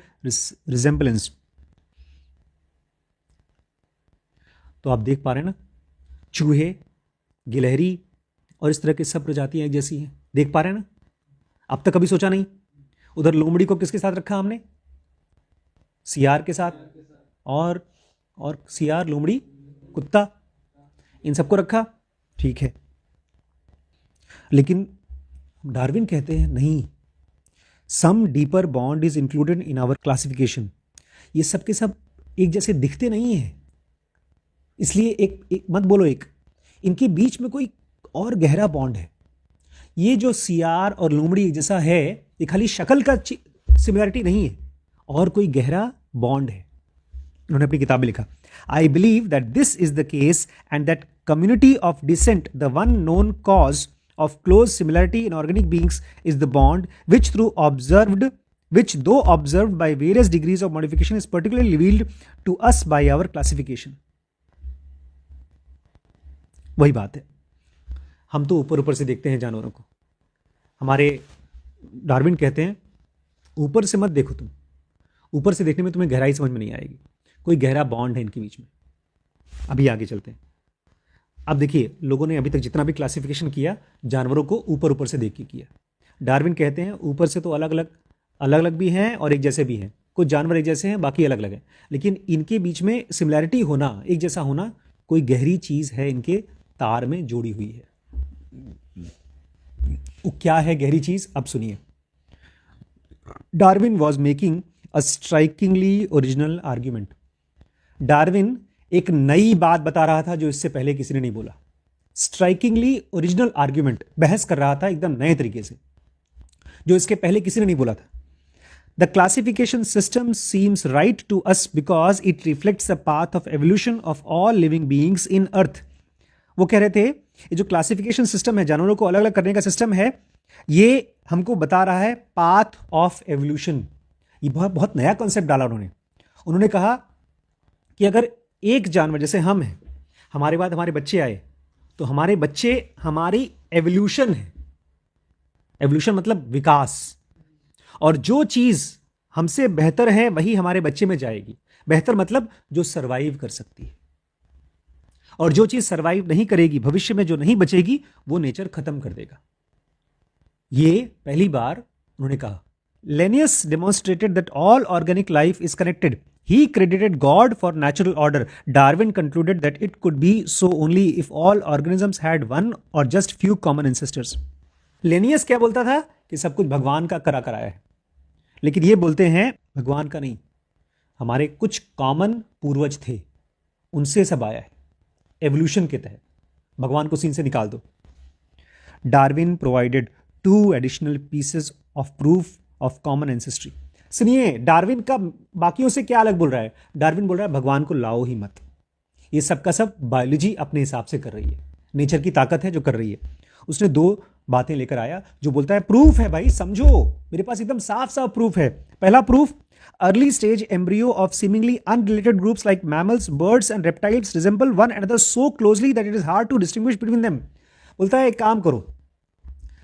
resemblance. तो आप देख पा रहे हैं ना, चूहे, गिलहरी और इस तरह की सब प्रजातियां एक जैसी हैं, देख पा रहे हैं ना। अब तक कभी सोचा नहीं। उधर लोमड़ी को किसके साथ रखा हमने, सियार के साथ, और सियार, लोमड़ी, कुत्ता, इन सबको रखा, ठीक है। लेकिन डार्विन कहते हैं नहीं, some deeper bond is included in our classification. ये सब के सब एक जैसे दिखते नहीं है, इसलिए एक मत बोलो एक, इनके बीच में कोई और गहरा बॉन्ड है। ये जो सियार और लोमड़ी जैसा है, ये खाली शक्ल का सिमिलरिटी नहीं है, और कोई गहरा बॉन्ड है। उन्होंने अपनी किताब में लिखा, I believe that this is the case and that community of descent the one known cause of close similarity in organic beings is the bond which though observed by various degrees of modification is particularly revealed to us by our classification. वही बात है, हम तो ऊपर से देखते हैं जानवरों को। हमारे डार्विन कहते हैं ऊपर से मत देखो, तुम ऊपर से देखने में तुम्हें गहराई समझ में नहीं आएगी, कोई गहरा बॉन्ड है इनके बीच में। अभी आगे चलते हैं। अब देखिए, लोगों ने अभी तक जितना भी क्लासिफिकेशन किया, जानवरों को ऊपर से देख के किया। डार्विन कहते हैं ऊपर से तो अलग अलग भी हैं और एक जैसे भी हैं। कुछ जानवर एक जैसे हैं, बाकी अलग अलग हैं, लेकिन इनके बीच में सिमिलैरिटी होना, एक जैसा होना, कोई गहरी चीज है इनके तार में जोड़ी हुई है। वो क्या है गहरी चीज, अब सुनिए। Darwin was making a strikingly original argument. Darwin एक नई बात बता रहा था जो इससे पहले किसी ने नहीं बोला। स्ट्राइकिंगली ओरिजिनल आर्ग्यूमेंट, बहस कर रहा था एकदम नए तरीके से, जो इसके पहले किसी ने नहीं बोला था। The classification system seems right to us because it reflects the path of evolution of all living beings in earth. वो कह रहे थे ये जो क्लासिफिकेशन सिस्टम है, जानवरों को अलग अलग करने का सिस्टम है, ये हमको बता रहा है पाथ ऑफ एवोल्यूशन। ये बहुत नया कॉन्सेप्ट डाला उन्होंने कहा कि अगर एक जानवर जैसे हम हैं, हमारे बाद हमारे बच्चे आए, तो हमारे बच्चे हमारी एवोल्यूशन है। एवोल्यूशन मतलब विकास, और जो चीज हमसे बेहतर है वही हमारे बच्चे में जाएगी। बेहतर मतलब जो सरवाइव कर सकती है। और जो चीज सर्वाइव नहीं करेगी, भविष्य में जो नहीं बचेगी, वो नेचर खत्म कर देगा। ये पहली बार उन्होंने कहा। Linnaeus demonstrated that all organic life is connected. He credited God for natural order. Darwin concluded that it could be so only if all organisms had one or just few common ancestors. Linnaeus क्या बोलता था कि सब कुछ भगवान का करा कराया है, लेकिन ये बोलते हैं भगवान का नहीं, हमारे कुछ कॉमन पूर्वज थे, उनसे सब आया है, एवोल्यूशन के तहत। भगवान को सीन से निकाल दो। Darwin provided 2 additional pieces of proof of common ancestry. सुनिए, डार्विन का बाकियों से क्या अलग बोल रहा है? डार्विन बोल रहा है भगवान को लाओ ही मत, ये सब का सब बायोलॉजी अपने हिसाब से कर रही है, नेचर की ताकत है जो कर रही है। उसने 2 बातें लेकर आया जो बोलता है प्रूफ है भाई, समझो, मेरे पास एकदम साफ साफ प्रूफ है। पहला proof, early stage embryo of seemingly unrelated groups like mammals, birds and reptiles resemble one another so closely that it is hard to distinguish between them. बोलता है एक काम करो,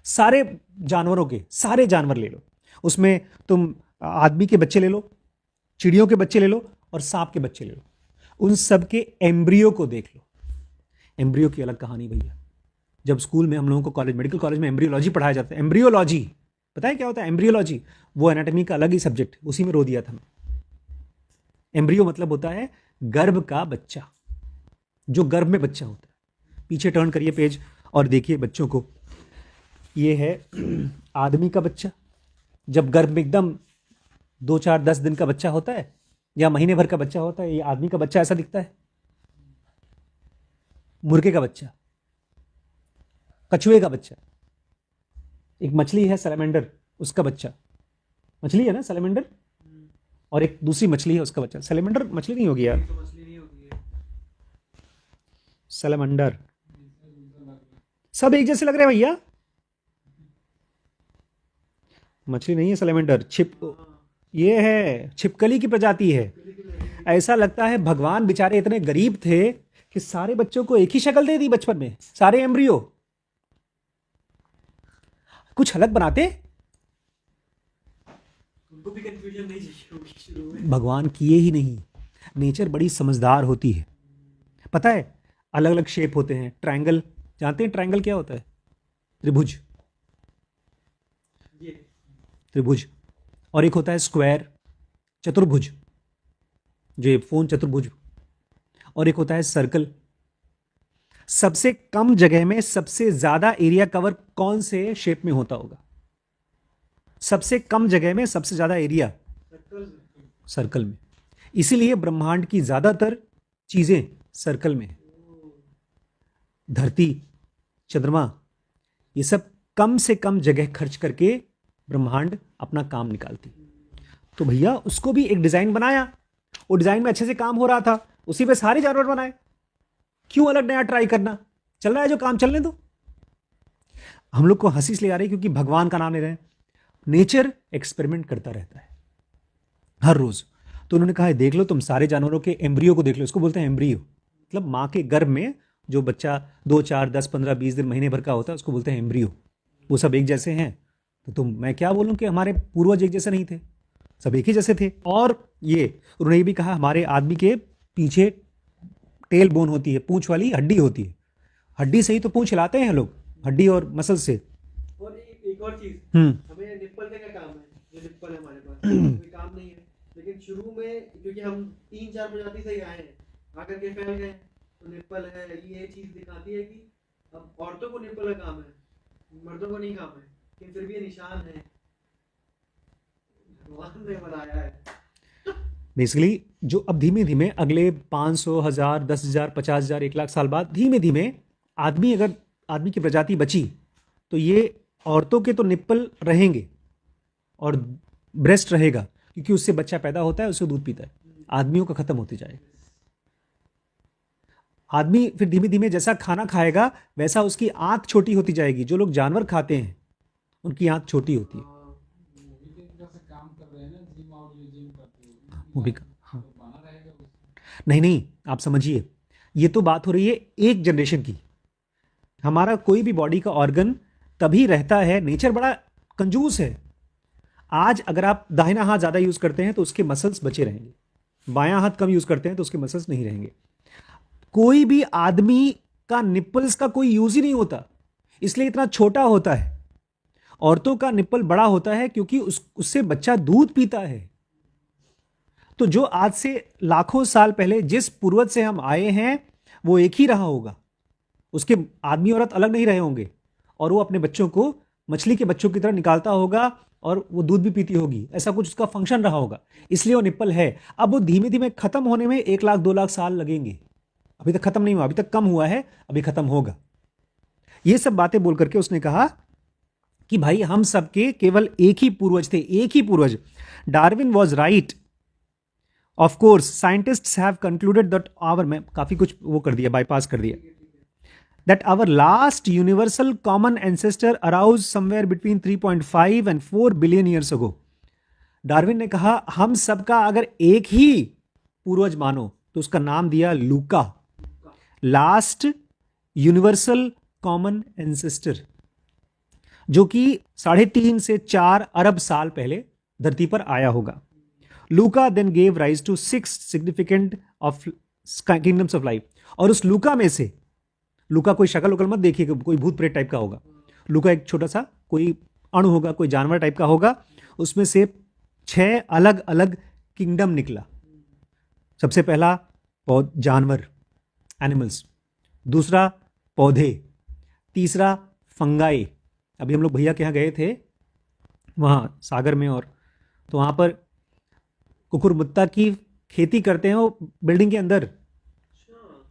सारे जानवरों के सारे जानवर ले लो, उसमें तुम आदमी के बच्चे ले लो, चिड़ियों के बच्चे ले लो और सांप के बच्चे ले लो, उन सब के एम्ब्रियो को देख लो। एम्ब्रियो की अलग कहानी भैया। जब स्कूल में हम लोगों को कॉलेज, मेडिकल कॉलेज में एम्ब्रियोलॉजी पढ़ाया जाता है, एम्ब्रियोलॉजी पता है क्या होता है? एम्ब्रियोलॉजी वो एनाटॉमी का अलग ही सब्जेक्ट, उसी में रो दिया था मैं। एम्ब्रियो मतलब होता है गर्भ का बच्चा, जो गर्भ में बच्चा होता है। पीछे टर्न करिए पेज और देखिए बच्चों को। ये है आदमी का बच्चा, जब गर्भ में एकदम 2, 4, 10 दिन का बच्चा होता है या महीने भर का बच्चा होता है, ये आदमी का बच्चा ऐसा दिखता है। मुर्गे का बच्चा, कछुए का बच्चा, एक मछली है सैलेमेंडर, उसका बच्चा, मछली है ना सैलेमेंडर, और एक दूसरी मछली है उसका बच्चा। सैलेमेंडर मछली नहीं होगी यार, सैलेमेंडर, सब एक जैसे लग रहे हैं भैया। मछली नहीं है सैलेमेंडर, ये है छिपकली की प्रजाति है। ऐसा लगता है भगवान बेचारे इतने गरीब थे कि सारे बच्चों को एक ही शक्ल दे दी बचपन में, सारे एम्ब्रियो। कुछ अलग बनाते, उनको भी कंफ्यूजन नहीं चाहिए शुरू में। भगवान किए ही नहीं। नेचर बड़ी समझदार होती है, पता है, अलग अलग शेप होते हैं। ट्रायंगल जानते हैं? ट्रायंगल क्या होता है? त्रिभुज, त्रिभुज। और एक होता है स्क्वायर, चतुर्भुज, जो ये फोन चतुर्भुज। और एक होता है सर्कल। सबसे कम जगह में सबसे ज्यादा एरिया कवर कौन से शेप में होता होगा? सबसे कम जगह में सबसे ज्यादा एरिया सर्कल में। इसीलिए ब्रह्मांड की ज्यादातर चीजें सर्कल में है। धरती, चंद्रमा, ये सब कम से कम जगह खर्च करके ब्रह्मांड अपना काम निकालती। तो भैया उसको भी एक डिजाइन बनाया, वो डिजाइन में अच्छे से काम हो रहा था, उसी पे सारे जानवर बनाए। क्यों अलग नया ट्राई करना? चल रहा है जो काम, चलने दो। हम लोग को हंसी इसलिए आ रही है क्योंकि भगवान का नाम ले रहे हैं। नेचर एक्सपेरिमेंट करता रहता है हर रोज। तो उन्होंने कहा है देख लो, तुम सारे जानवरों के एम्ब्रियो को देख लो। इसको बोलते हैं एम्ब्रियो, मतलब माँ के गर्भ में जो बच्चा 2, 4, 10, 15, 20 दिन, महीने भर का होता है, उसको बोलते हैं एम्ब्रियो। वो सब एक जैसे हैं। तो मैं क्या बोलूं कि हमारे पूर्वज एक जैसे नहीं थे, सब एक ही जैसे थे। और ये उन्होंने ये भी कहा हमारे आदमी के पीछे टेल बोन होती है, पूंछ वाली हड्डी होती है। हड्डी से ही तो पूंछ हिलाते हैं लोग, हड्डी और मसल से। और एक और चीज, हमें निप्पल का क्या काम है? जो निप्पल है हमारे पास कोई काम नहीं है, लेकिन शुरू में क्योंकि हम 3-4 प्रजाति से ही आए हैं, आकर के फैल गए, तो निप्पल है, ये चीज दिखाती है कि अब औरतों को निप्पल का काम है, मर्दों को नहीं काम है, लेकिन फिर भी ये निशान है, भगवान ने बनाया है। बेसिकली जो अब धीमे धीमे अगले 500, 1000, 10,000, 50,000, 1 लाख साल बाद धीमे धीमे अगर आदमी की प्रजाति बची तो ये औरतों के तो निप्पल रहेंगे और ब्रेस्ट रहेगा, क्योंकि उससे बच्चा पैदा होता है, उससे दूध पीता है। आदमियों का खत्म होते जाएगा। आदमी फिर धीमे धीमे जैसा खाना खाएगा वैसा उसकी आंख छोटी होती जाएगी। जो लोग जानवर खाते हैं उनकी आंख छोटी होती है। वो भी हाँ, नहीं, आप समझिए, ये तो बात हो रही है एक जनरेशन की। हमारा कोई भी बॉडी का ऑर्गन तभी रहता है, नेचर बड़ा कंजूस है। आज अगर आप दाहिना हाथ ज़्यादा यूज़ करते हैं तो उसके मसल्स बचे रहेंगे, बायां हाथ कम यूज़ करते हैं तो उसके मसल्स नहीं रहेंगे। कोई भी आदमी का निप्पल्स का कोई यूज ही नहीं होता, इसलिए इतना छोटा होता है। औरतों का निप्पल बड़ा होता है क्योंकि उससे बच्चा दूध पीता है। तो जो आज से लाखों साल पहले जिस पूर्वज से हम आए हैं वो एक ही रहा होगा, उसके आदमी औरत अलग नहीं रहे होंगे, और वो अपने बच्चों को मछली के बच्चों की तरह निकालता होगा और वो दूध भी पीती होगी, ऐसा कुछ उसका फंक्शन रहा होगा, इसलिए वो निप्पल है। अब वो धीमे धीमे खत्म होने में 1 लाख 2 लाख साल लगेंगे, अभी तक खत्म नहीं हुआ, अभी तक कम हुआ है, अभी खत्म होगा। ये सब बातें बोल करके उसने कहा कि भाई हम सबके केवल एक ही पूर्वज थे, एक ही पूर्वज। Darwin was right, of course scientists have concluded that our, में काफी कुछ वो कर दिया, बाईपास कर दिया, that our last universal common ancestor arose somewhere between 3.5 and 4 billion years ago. Darwin ने कहा हम सबका अगर एक ही पूर्वज मानो तो उसका नाम दिया लूका, लास्ट यूनिवर्सल कॉमन एंसेस्टर, जो कि 3.5 से 4 अरब साल पहले धरती पर आया होगा। LUCA then gave rise to 6 significant of kingdoms of life, और उस लूका में से, लूका कोई शक्ल उकल मत देखिए कोई भूत प्रेत टाइप का होगा, लूका एक छोटा सा कोई अणु होगा, कोई जानवर टाइप का होगा, उसमें से 6 अलग अलग किंगडम निकला। सबसे पहला जानवर, एनिमल्स, दूसरा पौधे, तीसरा फंगाई। अभी हम लोग भैया के यहाँ गए थे वहाँ सागर में, और तो वहाँ पर कुकुरमुत्ता की खेती करते हैं, वो बिल्डिंग के अंदर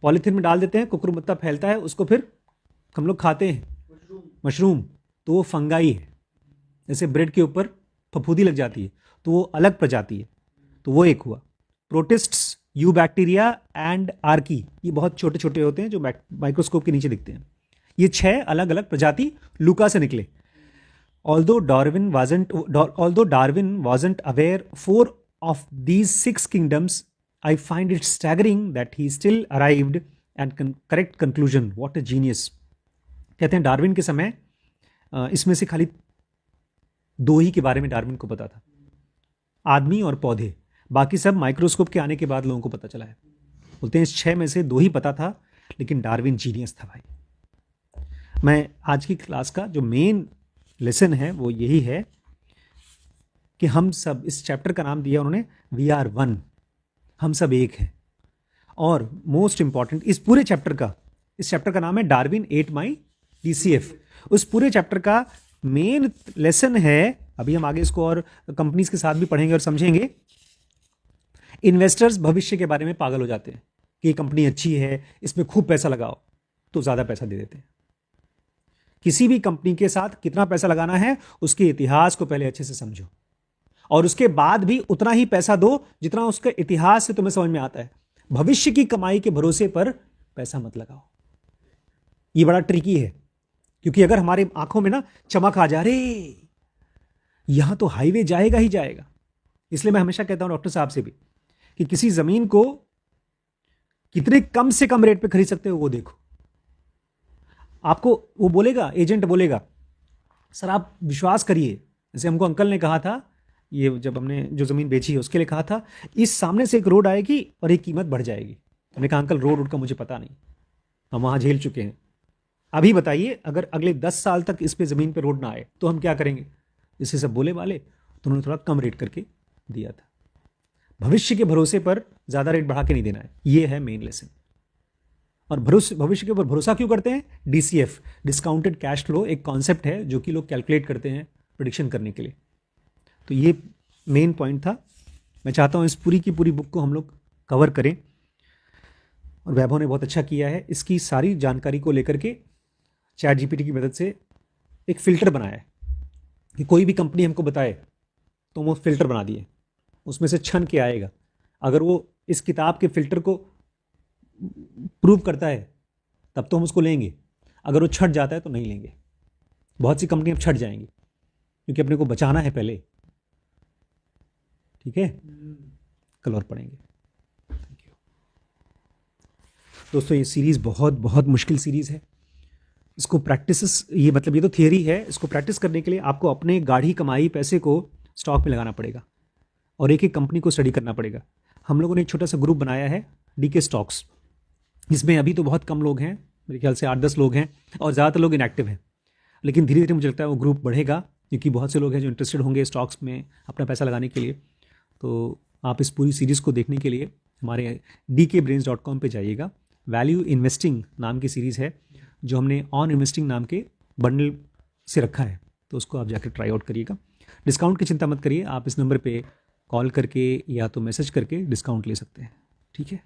पॉलीथीन में डाल देते हैं, कुकुरमुत्ता फैलता है, उसको फिर हम लोग खाते हैं, मशरूम। तो वो फंगाई है, जैसे ब्रेड के ऊपर फफूंदी लग जाती है, तो वो अलग प्रजाति है, तो वो एक हुआ। प्रोटिस्ट्स, यू बैक्टीरिया एंड आर्की, ये बहुत छोटे छोटे होते हैं जो माइक्रोस्कोप के नीचे दिखते हैं। ये 6 अलग अलग प्रजाति लूका से निकले। Although Darwin wasn't aware 4 of these 6 kingdoms, I find it staggering that he still arrived at correct conclusion. What a genius. कहते हैं डार्विन के समय इसमें से खाली 2 ही के बारे में डार्विन को पता था, आदमी और पौधे, बाकी सब माइक्रोस्कोप के आने के बाद लोगों को पता चला है। बोलते हैं इस 6 में से 2 ही पता था, लेकिन डार्विन जीनियस था भाई। मैं आज की क्लास का जो मेन लेसन है वो यही है कि हम सब, इस चैप्टर का नाम दिया उन्होंने वी आर वन, हम सब एक हैं। और मोस्ट इंपॉर्टेंट इस पूरे चैप्टर का नाम है डार्विन एट माई डीसीएफ। उस पूरे चैप्टर का मेन लेसन है, अभी हम आगे इसको और कंपनीज के साथ भी पढ़ेंगे और समझेंगे। इन्वेस्टर्स भविष्य के बारे में पागल हो जाते हैं कि ये कंपनी अच्छी है, इसमें खूब पैसा लगाओ, तो ज़्यादा पैसा दे देते हैं। किसी भी कंपनी के साथ कितना पैसा लगाना है उसके इतिहास को पहले अच्छे से समझो, और उसके बाद भी उतना ही पैसा दो जितना उसके इतिहास से तुम्हें समझ में आता है। भविष्य की कमाई के भरोसे पर पैसा मत लगाओ। ये बड़ा ट्रिकी है, क्योंकि अगर हमारे आंखों में ना चमक आ जा, रे यहां तो हाईवे जाएगा ही जाएगा। इसलिए मैं हमेशा कहता हूं डॉक्टर साहब से भी कि किसी जमीन को कितने कम से कम रेट पे खरीद सकते हो वो देखो। आपको वो बोलेगा, एजेंट बोलेगा, सर आप विश्वास करिए, जैसे हमको अंकल ने कहा था, ये जब हमने जो ज़मीन बेची है उसके लिए कहा था, इस सामने से एक रोड आएगी और एक कीमत बढ़ जाएगी। हमने कहा अंकल रोड का मुझे पता नहीं, हम वहाँ झेल चुके हैं। अभी बताइए अगर अगले 10 साल तक इस पे ज़मीन पे रोड ना आए तो हम क्या करेंगे? इसे सब बोले वाले, तो उन्होंने थोड़ा कम रेट करके दिया था। भविष्य के भरोसे पर ज़्यादा रेट बढ़ा के नहीं देना है, ये है मेन लेसन। और भविष्य के ऊपर भरोसा क्यों करते हैं? डीसीएफ, डिस्काउंटेड कैश फ्लो, एक कॉन्सेप्ट है जो कि लोग कैलकुलेट करते हैं प्रेडिक्शन करने के लिए। तो ये मेन पॉइंट था। मैं चाहता हूँ इस पूरी की पूरी बुक को हम लोग कवर करें, और वैभव ने बहुत अच्छा किया है। इसकी सारी जानकारी को लेकर के चैट जीपीटी की मदद से एक फ़िल्टर बनाया है कि कोई भी कंपनी हमको बताए तो वो फ़िल्टर बना दिए, उसमें से छन के आएगा। अगर वो इस किताब के फ़िल्टर को प्रूव करता है तब तो हम उसको लेंगे, अगर वो छट जाता है तो नहीं लेंगे। बहुत सी कंपनी अब छट जाएंगी क्योंकि अपने को बचाना है पहले। ठीक है, कल और पढ़ेंगे। थैंक यू दोस्तों। ये सीरीज़ बहुत बहुत मुश्किल सीरीज़ है। इसको प्रैक्टिस, ये मतलब ये तो थियरी है, इसको प्रैक्टिस करने के लिए आपको अपने गाढ़ी कमाई पैसे को स्टॉक में लगाना पड़ेगा और एक एक कंपनी को स्टडी करना पड़ेगा। हम लोगों ने एक छोटा सा ग्रुप बनाया है, डीके स्टॉक्स। इसमें अभी तो बहुत कम लोग हैं, मेरे ख्याल से 8-10 लोग हैं और ज़्यादातर लोग इनएक्टिव हैं, लेकिन धीरे धीरे मुझे लगता है वो ग्रुप बढ़ेगा क्योंकि बहुत से लोग हैं जो इंटरेस्टेड होंगे स्टॉक्स में अपना पैसा लगाने के लिए। तो आप इस पूरी सीरीज़ को देखने के लिए हमारे dkbrains.com पे जाइएगा। वैल्यू इन्वेस्टिंग नाम की सीरीज़ है जो हमने ऑन इन्वेस्टिंग नाम के बंडल से रखा है, तो उसको आप जाकर ट्राई आउट करिएगा। डिस्काउंट की चिंता मत करिए, आप इस नंबर पे कॉल करके या तो मैसेज करके डिस्काउंट ले सकते हैं। ठीक है।